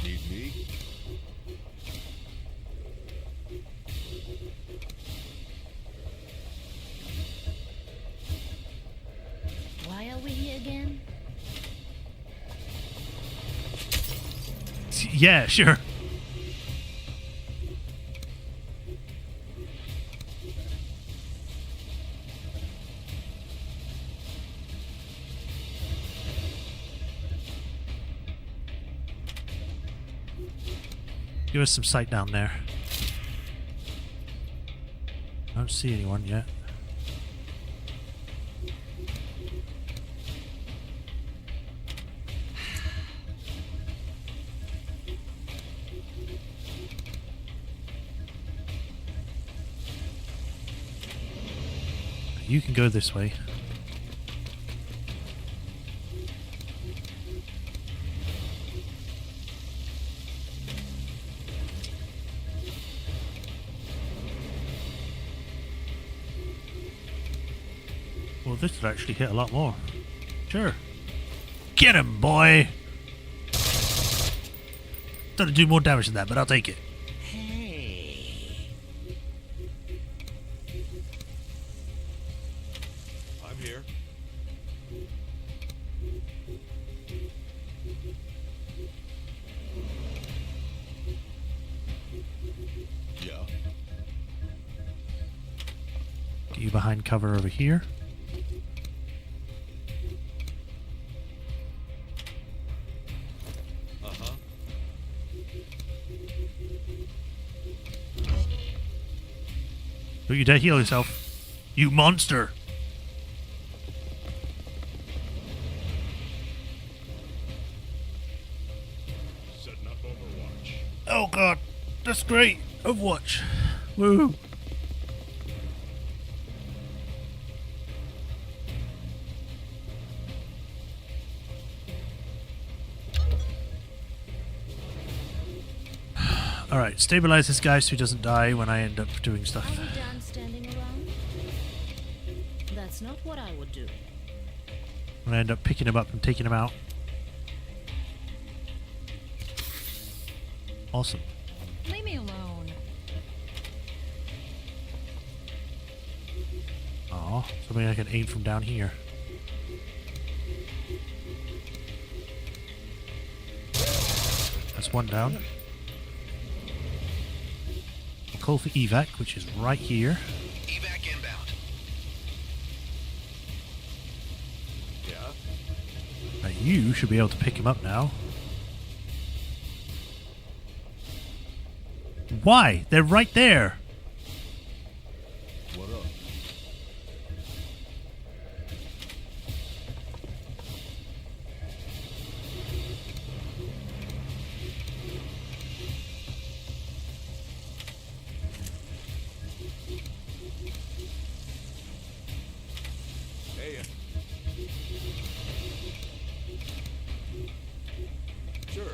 Need me? Why are we here again? Yeah, sure. Give us some sight down there. I don't see anyone yet. You can go this way. Well, this would actually hit a lot more. Sure. Get him, boy! Thought it'd do more damage than that, but I'll take it. Hey. I'm here. Yeah. Get you behind cover over here. Uh-huh. Don't you dare heal yourself. You monster! Setting up Overwatch. Oh god, that's great! Overwatch! Woo! Alright, stabilize this guy so he doesn't die when I end up doing stuff. Are we done standing around? That's not what I would do. When I end up picking him up and taking him out. Awesome. Leave me alone. Aw, something I can aim from down here. That's one down. I'll call for evac, which is right here. Evac inbound. Yeah. Now you should be able to pick him up now. Why? They're right there. What up? Hey. Sure.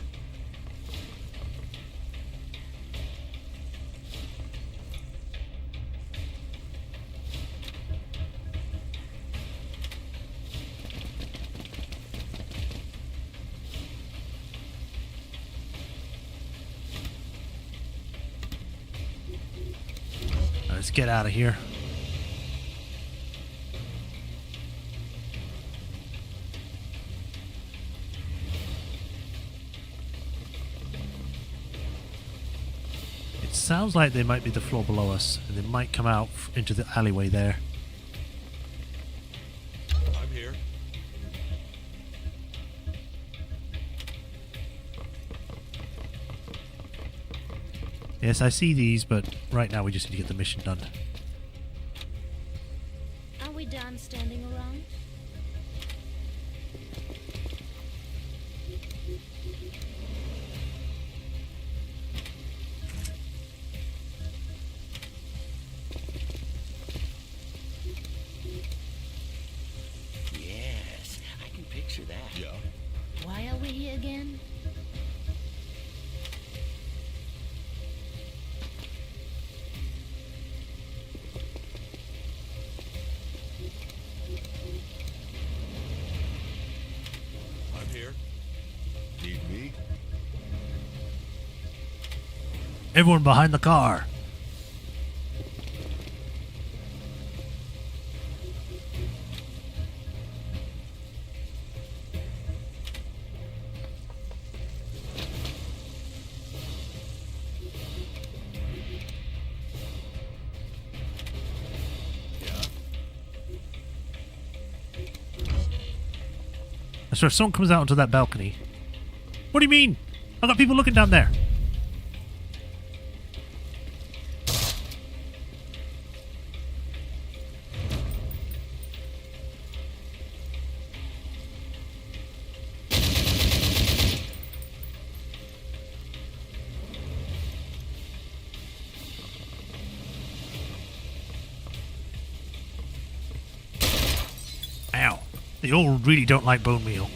Let's get out of here. It sounds like they might be the floor below us, and they might come out into the alleyway there. I'm here. Yes, I see these, but right now we just need to get the mission done. Are we done standing around? Yes, I can picture that. Yeah. Why are we here again? I'm here. Need me? Everyone behind the car. Yeah. I swear, if someone comes out onto that balcony. What do you mean? I've got people looking down there. They all really don't like bone meal.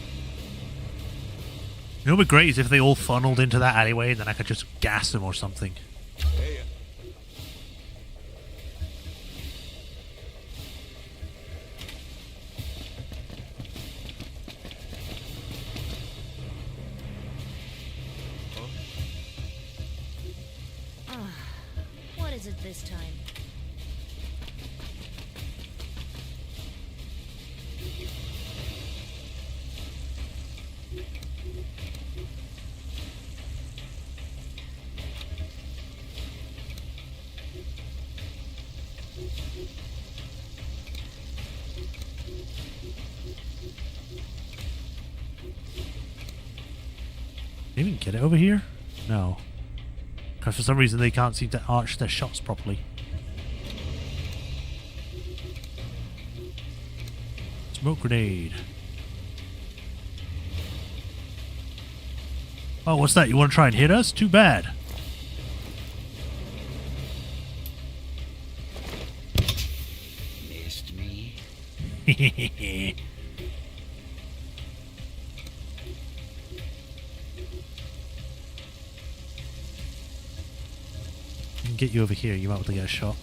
You know what would be great is if they all funneled into that alleyway and then I could just gas them or something. Hey, What is it this time? They even get it over here? No. Because for some reason they can't seem to arch their shots properly. Smoke grenade. Oh, what's that? You want to try and hit us? Too bad. Missed me. Get you over here, you might be able to get a shot.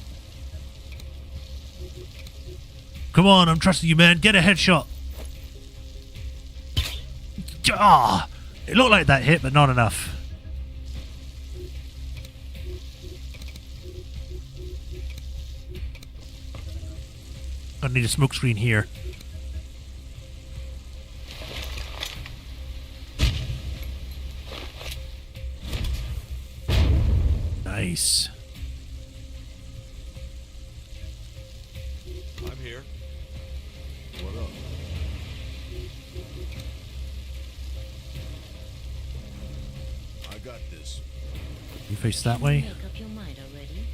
Come on, I'm trusting you, man. Get a headshot. Ah, it looked like that hit, but not enough. I need a smoke screen here. Nice. I'm here. What up? I got this. You face that way? Make up your mind already?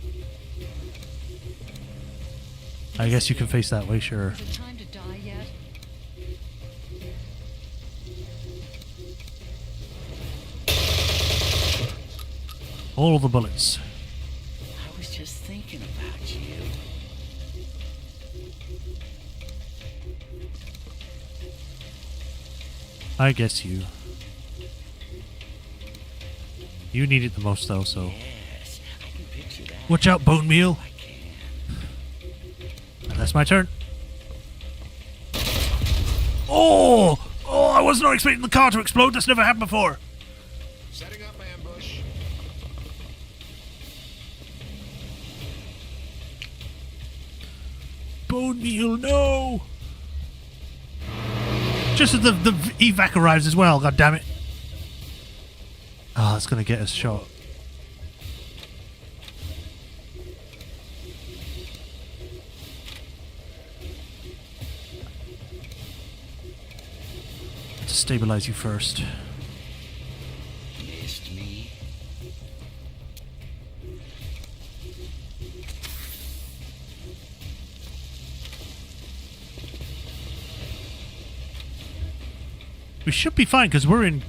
I guess you can face that way, sure. Is it time to die yet? All the bullets. I was just thinking about you. I guess you. You need it the most, though, so. Yes, I can picture that. Watch out, bone meal. I can. And that's my turn. Oh! Oh, I was not expecting the car to explode. That's never happened before. Setting up ambush. Bone meal, no! Just as the evac arrives as well, god damn it. Oh, that's gonna get us shot. To stabilize you first. Missed me. We should be fine because we're in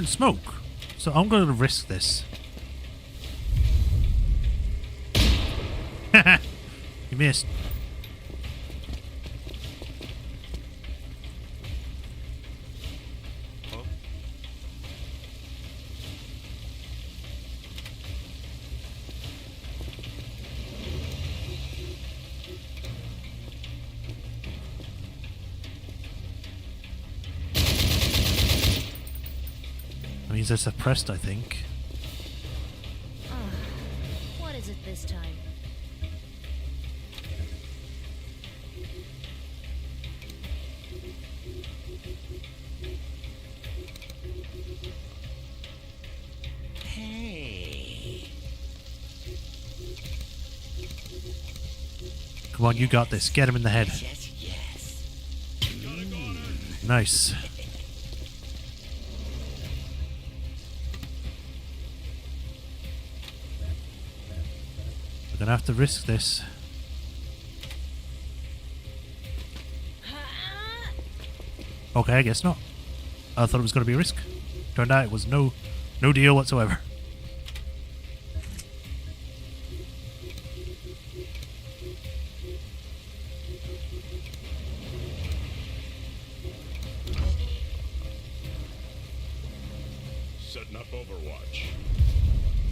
smoke. So I'm going to risk this. You missed. Huh? That means they're suppressed, I think. What is it this time? Hey. Come on, you got this. Get him in the head. Yes, yes. Nice. We're gonna have to risk this. Okay, I guess not. I thought it was gonna be a risk. Turned out it was no deal whatsoever.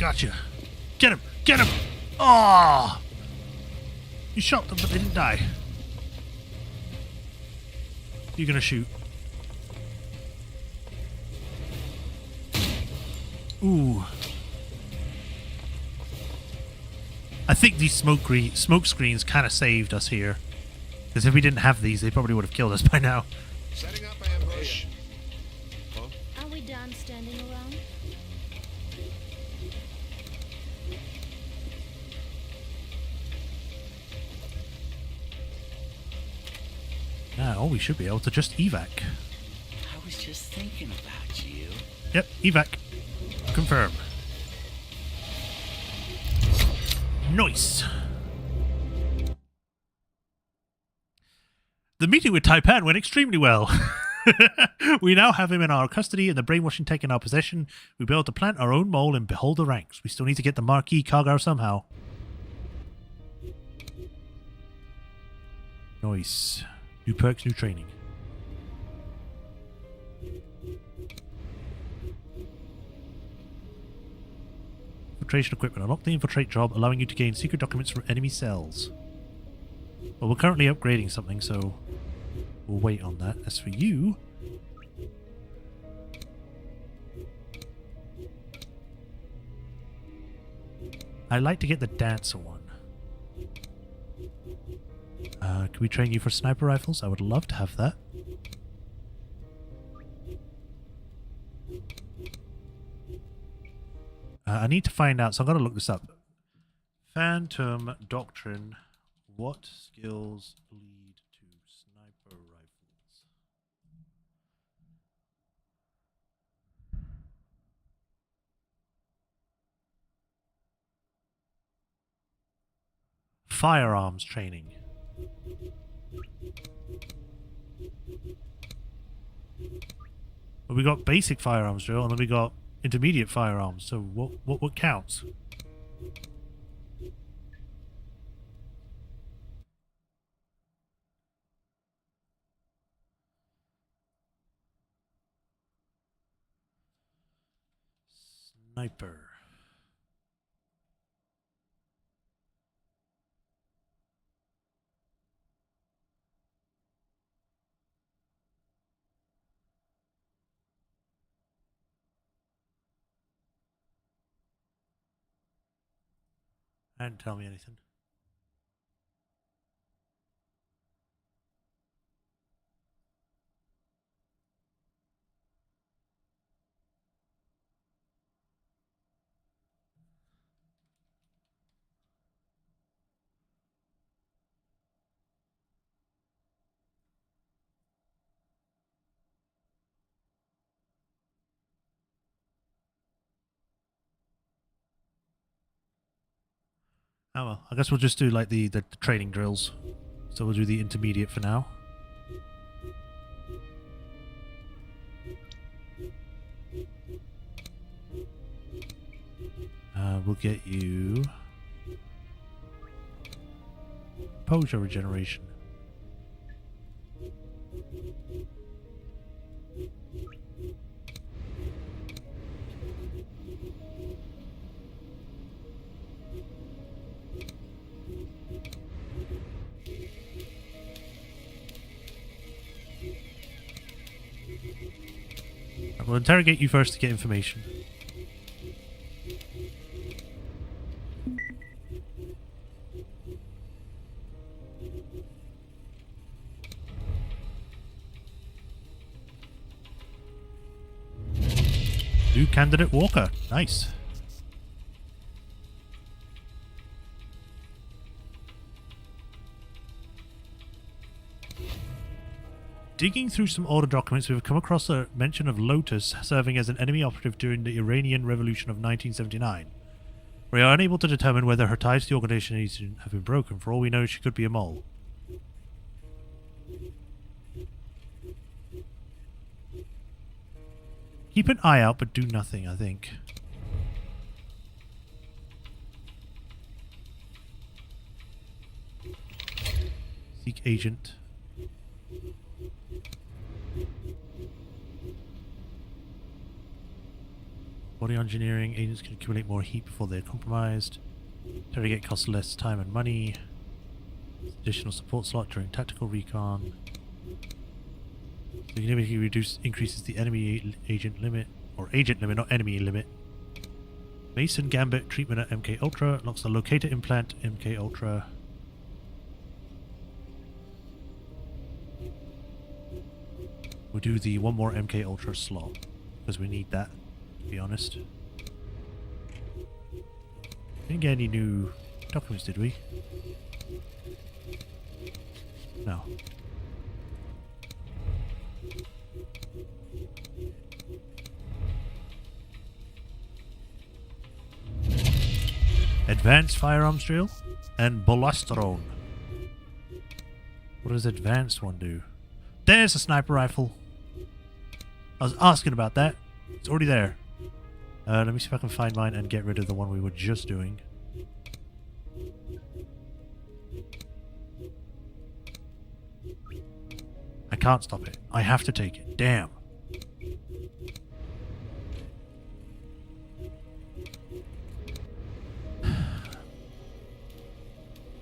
Gotcha. Get him! Get him! Oh! You shot them, but they didn't die. You're gonna shoot. Ooh. I think these smoke screens kind of saved us here. Because if we didn't have these, they probably would have killed us by now. Setting up ambush. Are we done standing around? Now we should be able to just evac. I was just thinking about you. Yep, evac. Confirm. Nice. The meeting with Taipan went extremely well. We now have him in our custody and the brainwashing tech in our possession. We'll be able to plant our own mole and behold the ranks. We still need to get the marquee Kargar somehow. Nice. New perks, new training. Infiltration equipment. Unlock the infiltrate job, allowing you to gain secret documents from enemy cells. Well, we're currently upgrading something, so we'll wait on that. As for you... I'd like to get the dancer one. Can we train you for sniper rifles? I would love to have that. I need to find out, so I'm going to look this up. Phantom Doctrine. What skills lead to sniper rifles? Firearms training. Well, we got basic firearms drill, and then we got intermediate firearms. So what counts? Sniper. Didn't tell me anything. Oh well, I guess we'll just do like the training drills. So we'll do the intermediate for now. We'll get you Posure regeneration. We'll interrogate you first to get information. New candidate Walker. Nice. Digging through some order documents, we've come across a mention of Lotus serving as an enemy operative during the Iranian Revolution of 1979. We are unable to determine whether her ties to the organization have been broken. For all we know, she could be a mole. Keep an eye out, but do nothing, I think. Seek agent. Body engineering. Agents can accumulate more heat before they're compromised. Interrogate costs less time and money. Additional support slot during tactical recon. Significantly increases the enemy agent limit. Or agent limit, not enemy limit. Mason Gambit treatment at MK Ultra. Locks the locator implant MK Ultra. We'll do the one more MK Ultra slot. Because we need that, to be honest. Didn't get any new documents, did we? No. Advanced firearms drill and ballistron. What does advanced one do? There's a sniper rifle. I was asking about that. It's already there. Let me see if I can find mine and get rid of the one we were just doing. I can't stop it. I have to take it. Damn.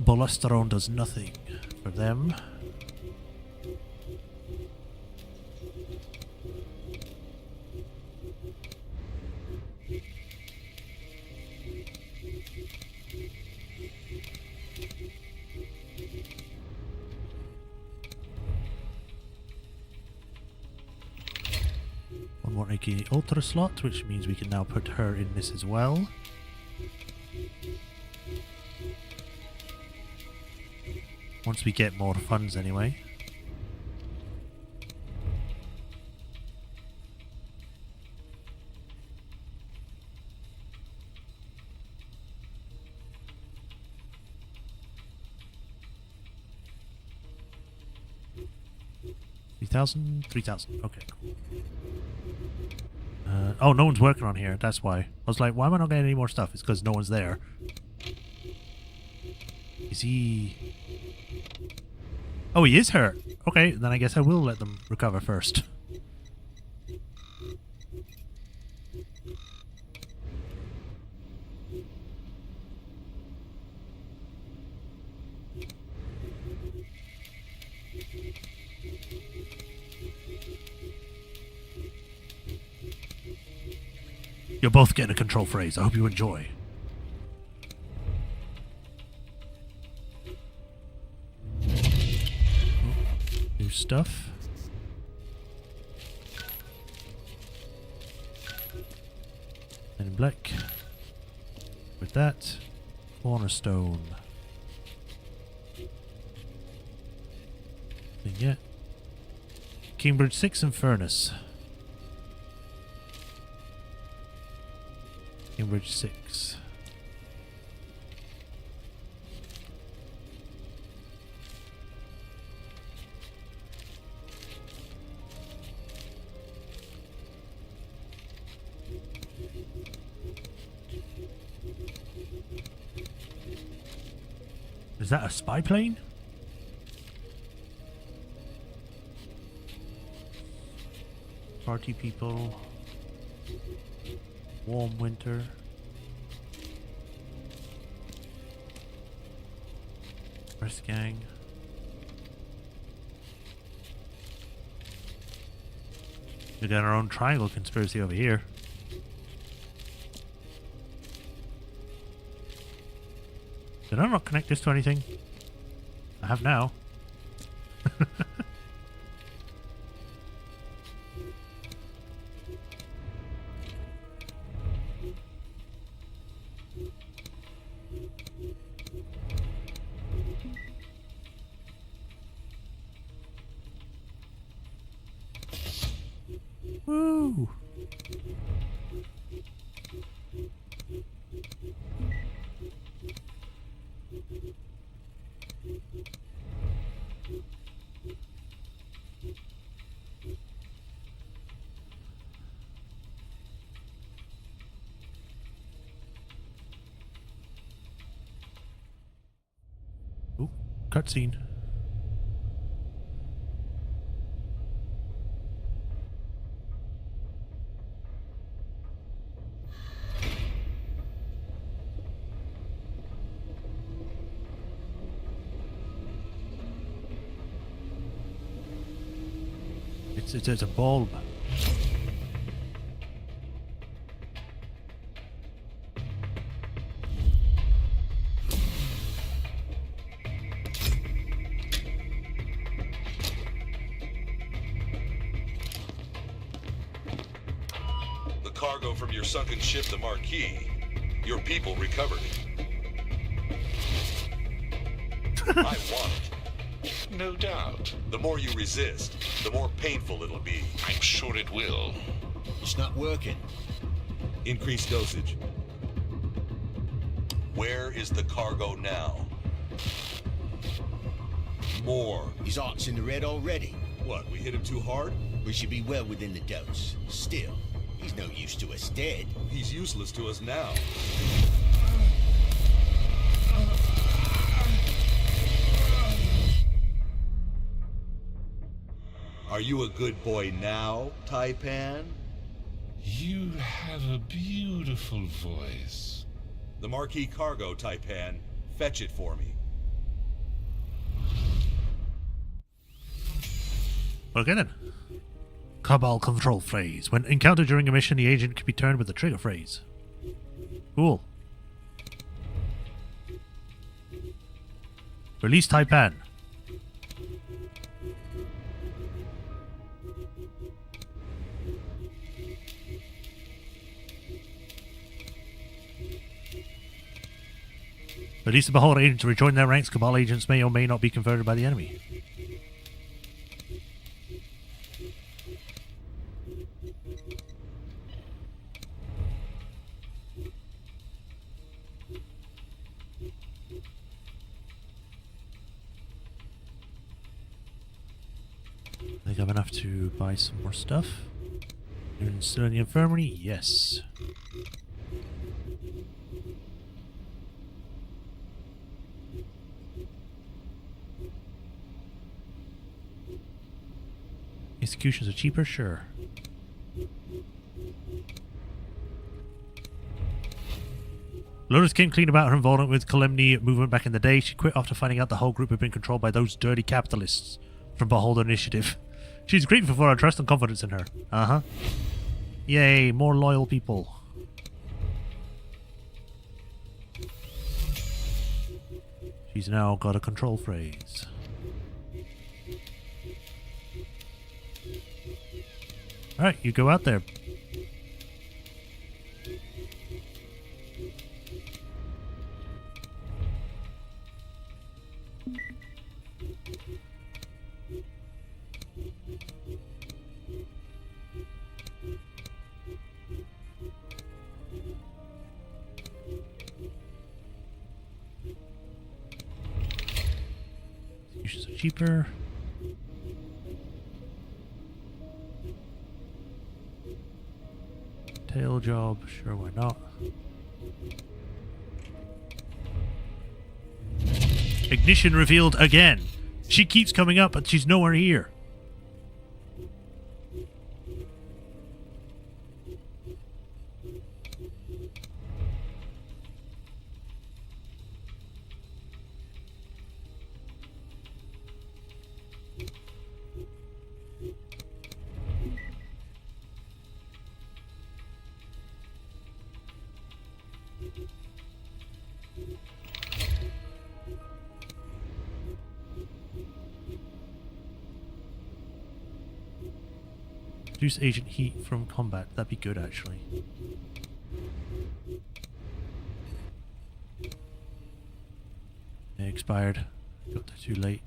Ballistron does nothing for them. One more AK Ultra slot, which means we can now put her in this as well. Once we get more funds anyway. $3,000? Okay. Oh, no one's working on here. That's why. I was like, why am I not getting any more stuff? It's because no one's there. Is he... Oh, he is hurt. Okay, then I guess I will let them recover first. You're both getting a control phrase. I hope you enjoy. New stuff. Men in black. With that. Cornerstone. Nothing yet. Cambridge 6 and Furnace. Cambridge 6. Is that a spy plane? Party people. Warm winter. Press gang. We got our own triangle conspiracy over here. Did I not connect this to anything? I have now. Woo! Ooh, cutscene. It's a bulb. The cargo from your sunken ship, the Marquis. Your people recovered it. I want it. No doubt. The more you resist, the more painful it'll be. I'm sure it will. It's not working. Increased dosage. Where is the cargo now? More. His heart's in the red already. What, we hit him too hard? We should be well within the dose. Still, he's no use to us dead. He's useless to us now. Are you a good boy now, Taipan? You have a beautiful voice. The Marquis cargo, Taipan. Fetch it for me. Okay then. Cabal control phrase. When encountered during a mission, the agent can be turned with the trigger phrase. Cool. Release Taipan. Release the Beholder agent to rejoin their ranks. Cabal agents may or may not be converted by the enemy. I think I have enough to buy some more stuff. Even still in the infirmary? Yes. Executions are cheaper? Sure. Lotus came clean about her involvement with Kalemni movement back in the day. She quit after finding out the whole group had been controlled by those dirty capitalists from Beholder Initiative. She's grateful for our trust and confidence in her. Uh-huh. Yay, more loyal people. She's now got a control phrase. Alright, you go out there. Executions are cheaper. Tail job, sure, why not? Ignition revealed again. She keeps coming up, but she's nowhere here. Reduce agent heat from combat. That'd be good, actually. It expired. Got there too late.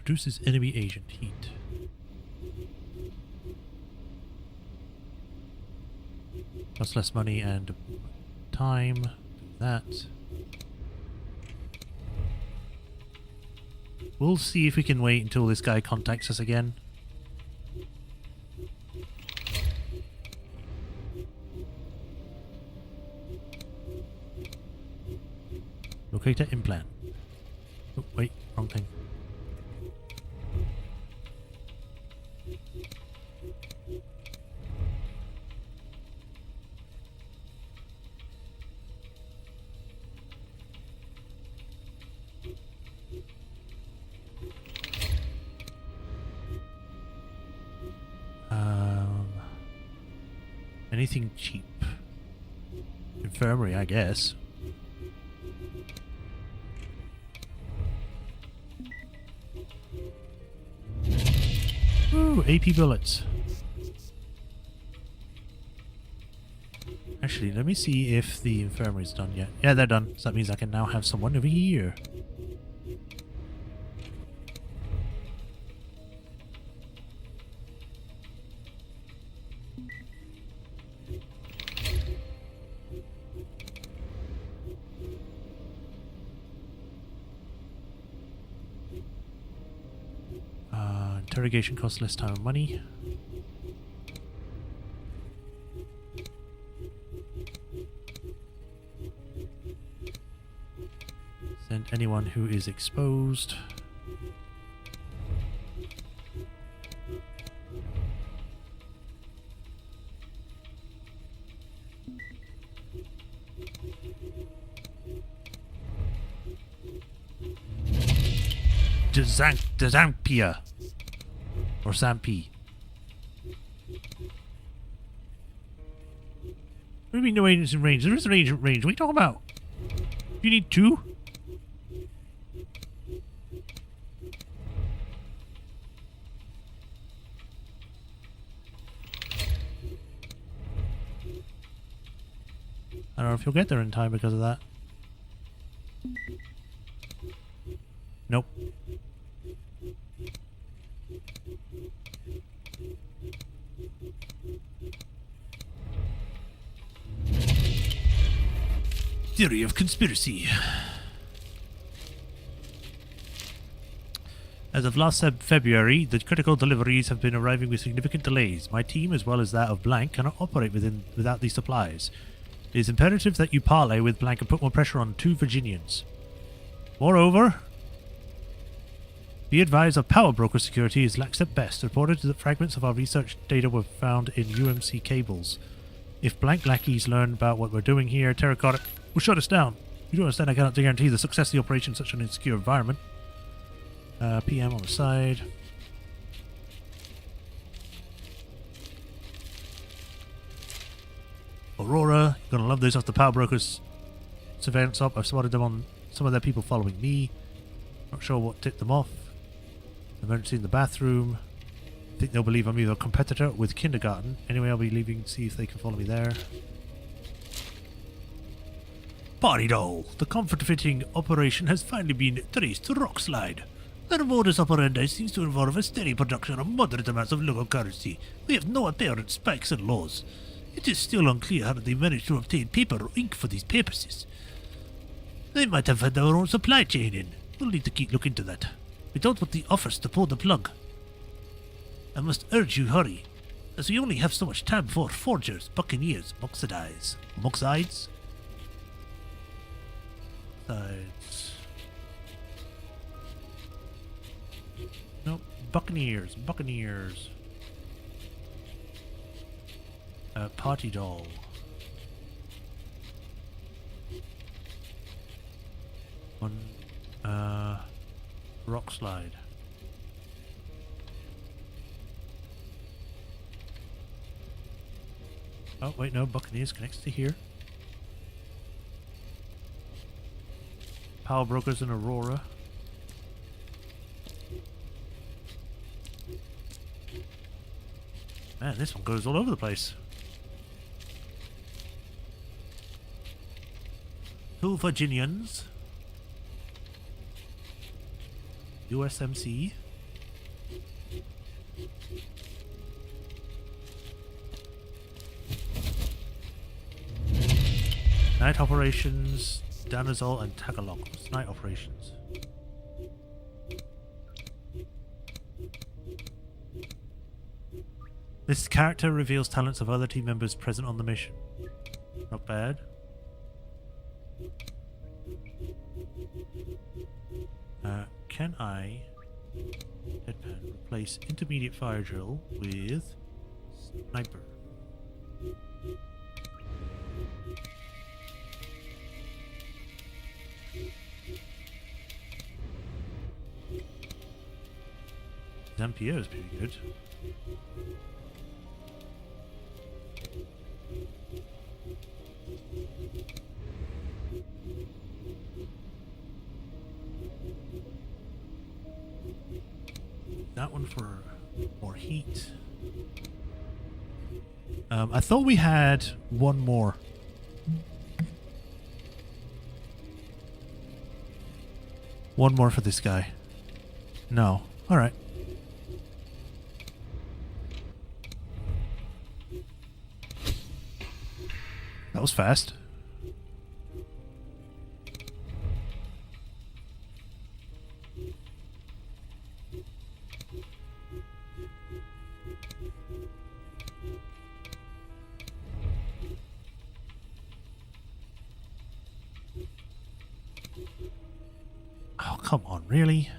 Reduces enemy agent heat. Costs less money and time. Do that. We'll see if we can wait until this guy contacts us again. Locator implant. Oh, wait, wrong thing. Anything cheap? Infirmary, I guess. Ooh, AP bullets. Actually, let me see if the infirmary's done yet. Yeah, they're done. So that means I can now have someone over here. Interrogation costs less time and money. Send anyone who is exposed. Dezampia. Or Zampi. What do you mean no agents in range? There is an agent range. What are you talking about? You need two? I don't know if you'll get there in time because of that. Nope. Theory of conspiracy. As of last February, the critical deliveries have been arriving with significant delays. My team, as well as that of Blank, cannot operate without these supplies. It is imperative that you parley with Blank and put more pressure on 2 Virginians. Moreover, be advised of Power Broker security is lax at best. Reported that fragments of our research data were found in UMC cables. If Blank lackeys learn about what we're doing here, Terracotta will shut us down. You don't understand I cannot guarantee the success of the operation in such an insecure environment. PM on the side. Aurora, you're gonna love this off the Power Brokers surveillance up. I've spotted them on some of their people following me. Not sure what tipped them off. Emergency in the bathroom. I think they'll believe I'm either a competitor with kindergarten. Anyway, I'll be leaving to see if they can follow me there. Party doll. The comfort-fitting operation has finally been traced to Rockslide. Their modus operandi seems to involve a steady production of moderate amounts of local currency. We have no apparent spikes in laws. It is still unclear how they managed to obtain paper or ink for these purposes. They might have had their own supply chain in. We'll need to keep looking into that. We don't want the offers to pull the plug. I must urge you hurry, as we only have so much time for forgers, buccaneers, moxidies. Moxides? Nope, buccaneers. Party doll. Rock slide. Oh, wait, no, Buccaneers connects to here. Power Brokers in Aurora. Man, this one goes all over the place. 2 Virginians. USMC. Night operations, Danazol and Tagalog. What's night operations? This character reveals talents of other team members present on the mission. Not bad. Can I deadpan replace intermediate fire drill with sniper? Zampier is pretty good. that one for more heat. I thought we had one more. One more for this guy. No. Alright. That was fast. Oh, come on, really?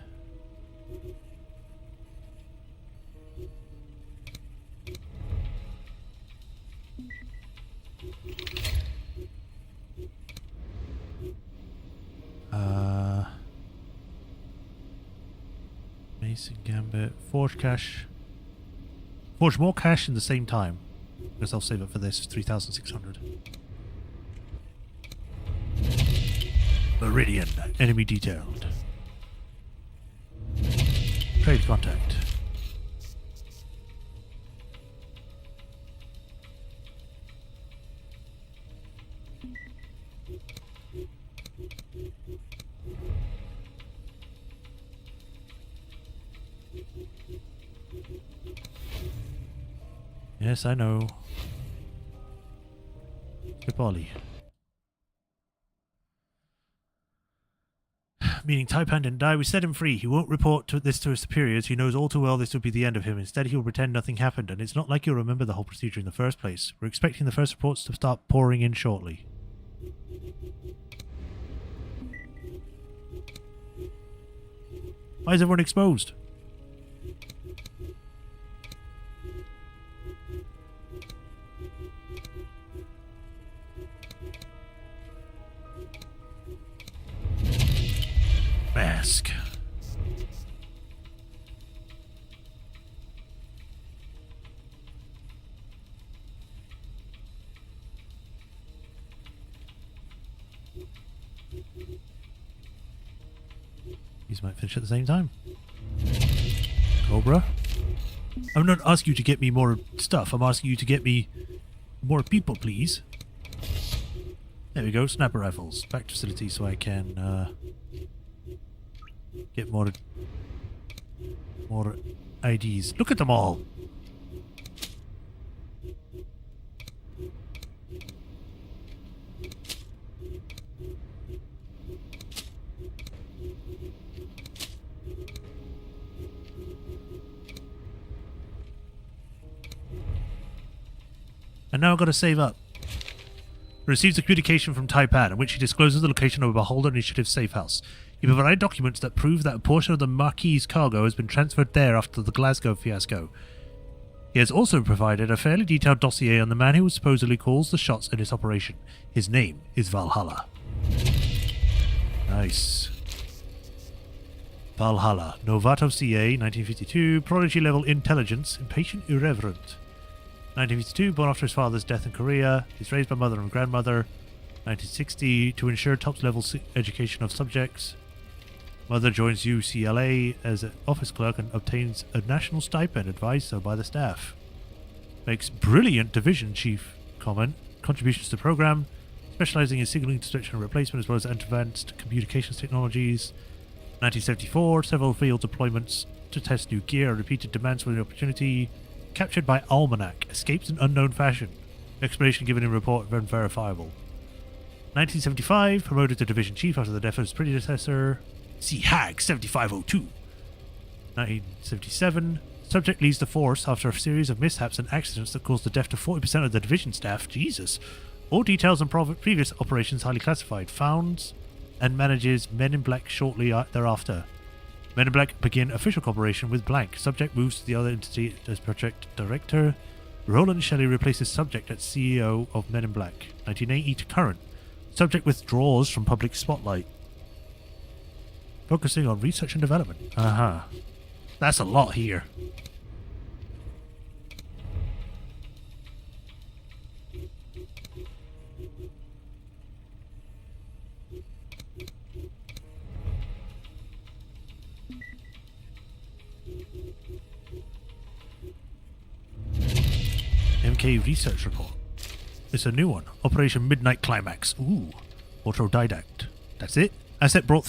Mason Gambit. Forge cash. Forge more cash in the same time. I guess I'll save it for this. 3,600. Meridian. Enemy detailed. Trade contact. Yes, I know. Tripoli. Meaning Taipan didn't die. We set him free. He won't report this to his superiors. He knows all too well this would be the end of him. Instead, he will pretend nothing happened, and it's not like you'll remember the whole procedure in the first place. We're expecting the first reports to start pouring in shortly. Why is everyone exposed? Mask. These might finish at the same time. Cobra. I'm not asking you to get me more stuff. I'm asking you to get me more people, please. There we go. Sniper rifles. Back to facility so I can get more IDs. Look at them all. And now I've got to save up. Receives a communication from Taipan in which he discloses the location of a Beholder Initiative safe house. He provided documents that prove that a portion of the Marquis' cargo has been transferred there after the Glasgow fiasco. He has also provided a fairly detailed dossier on the man who supposedly calls the shots in this operation. His name is Valhalla. Nice. Valhalla. Novato CA, 1952. Prodigy level intelligence. Impatient, irreverent. 1952, born after his father's death in Korea. He's raised by mother and grandmother. 1960, to ensure top-level education of subjects. Mother joins UCLA as an office clerk and obtains a national stipend advised so by the staff. Makes brilliant division chief comment. Contributions to the program, specializing in signaling detection and replacement as well as advanced communications technologies. 1974, several field deployments to test new gear and repeated demands for the opportunity. Captured by Almanac, escapes in unknown fashion. Explanation given in report unverifiable. 1975, promoted to division chief after the death of his predecessor. See Hag 7502. 1977, subject leaves the force after a series of mishaps and accidents that caused the death of 40% of the division staff. Jesus. All details on previous operations highly classified. Founds and manages Men in Black shortly thereafter. Men in Black begin official cooperation with Blank. Subject moves to the other entity as project director. Roland Shelley replaces Subject as CEO of Men in Black. 1980 to current. Subject withdraws from public spotlight. Focusing on research and development. That's a lot here. SDK research report. It's a new one. Operation Midnight Climax. Ooh. Autodidact. That's it. Asset brought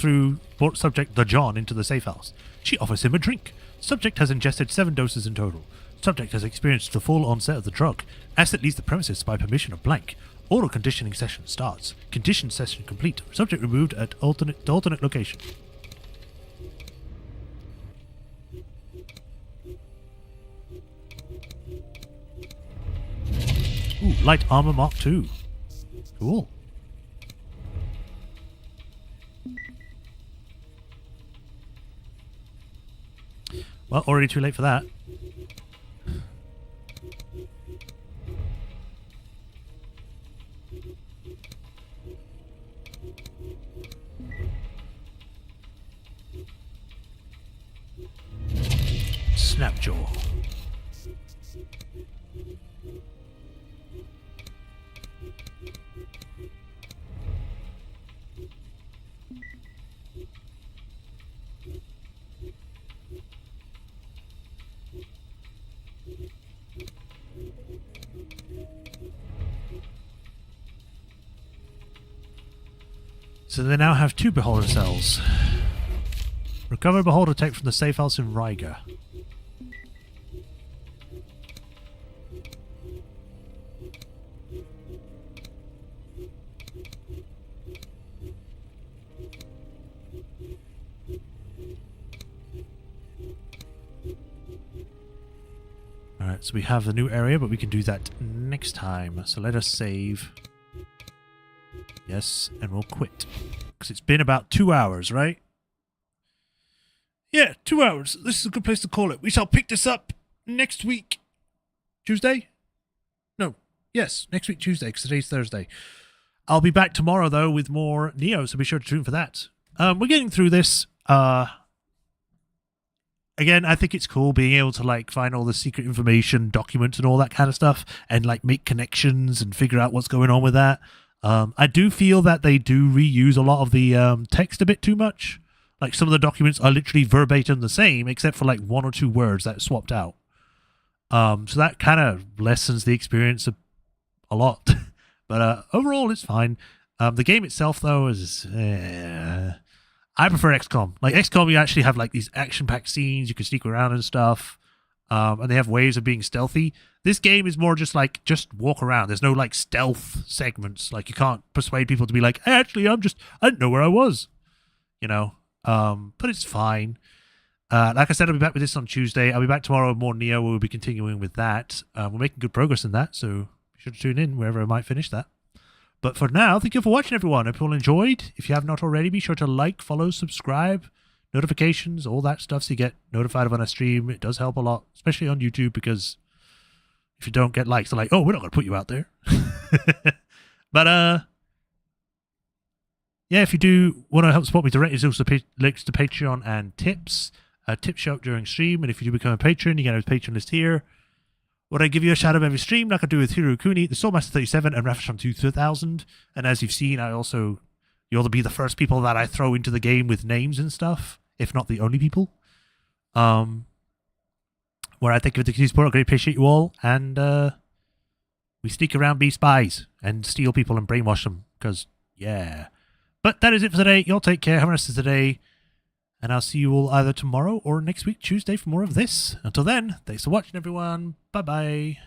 subject the John into the safe house. She offers him a drink. Subject has ingested 7 doses in total. Subject has experienced the full onset of the drug. Asset leaves the premises by permission of blank. Auto conditioning session starts. Condition session complete. Subject removed at alternate location. Ooh, light armor Mark II. Cool. Well, already too late for that. Snapjaw. So they now have 2 beholder cells. Recover beholder tech from the safe house in Riga. Alright, so we have the new area, but we can do that next time. So let us save. Yes, and we'll quit. Because it's been about 2 hours, right? Yeah, 2 hours. This is a good place to call it. We shall pick this up next week. Tuesday? No. Yes, next week Tuesday, because today's Thursday. I'll be back tomorrow, though, with more Neo, so be sure to tune for that. We're getting through this. Again, I think it's cool being able to, like, find all the secret information, documents, and all that kind of stuff, and, like, make connections and figure out what's going on with that. I do feel that they do reuse a lot of the text a bit too much. Like, some of the documents are literally verbatim the same, except for, like, 1 or 2 words that are swapped out. So that kind of lessens the experience a lot. But overall, it's fine. The game itself, though, is... I prefer XCOM. Like, XCOM, you actually have, like, these action-packed scenes. You can sneak around and stuff. And they have ways of being stealthy. This game is more just, like, just walk around. There's no, like, stealth segments. Like, you can't persuade people to be like, hey, actually, I didn't know where I was. You know? But it's fine. Like I said, I'll be back with this on Tuesday. I'll be back tomorrow with more Neo. We'll be continuing with that. We're making good progress in that, so be sure to tune in wherever I might finish that. But for now, thank you for watching, everyone. I hope you all enjoyed. If you have not already, be sure to like, follow, subscribe, notifications, all that stuff so you get notified of when I stream. It does help a lot, especially on YouTube, because if you don't get likes, they're like, oh, we're not going to put you out there. But, yeah, if you do want to help support me directly, there's also links to Patreon and tips. Tips show up during stream, and if you do become a patron, you get a patron list here. Would I give you a shout out every stream, like I do with Hiro Kuni, the Soulmaster 37, and Rafasham 2000? And as you've seen, you'll be the first people that I throw into the game with names and stuff, if not the only people. Where I thank you for the community support. I greatly appreciate you all, and we sneak around, be spies, and steal people and brainwash them, because, yeah. But that is it for today. Y'all take care, have a nice day, and I'll see you all either tomorrow or next week, Tuesday, for more of this. Until then, thanks for watching, everyone. Bye-bye.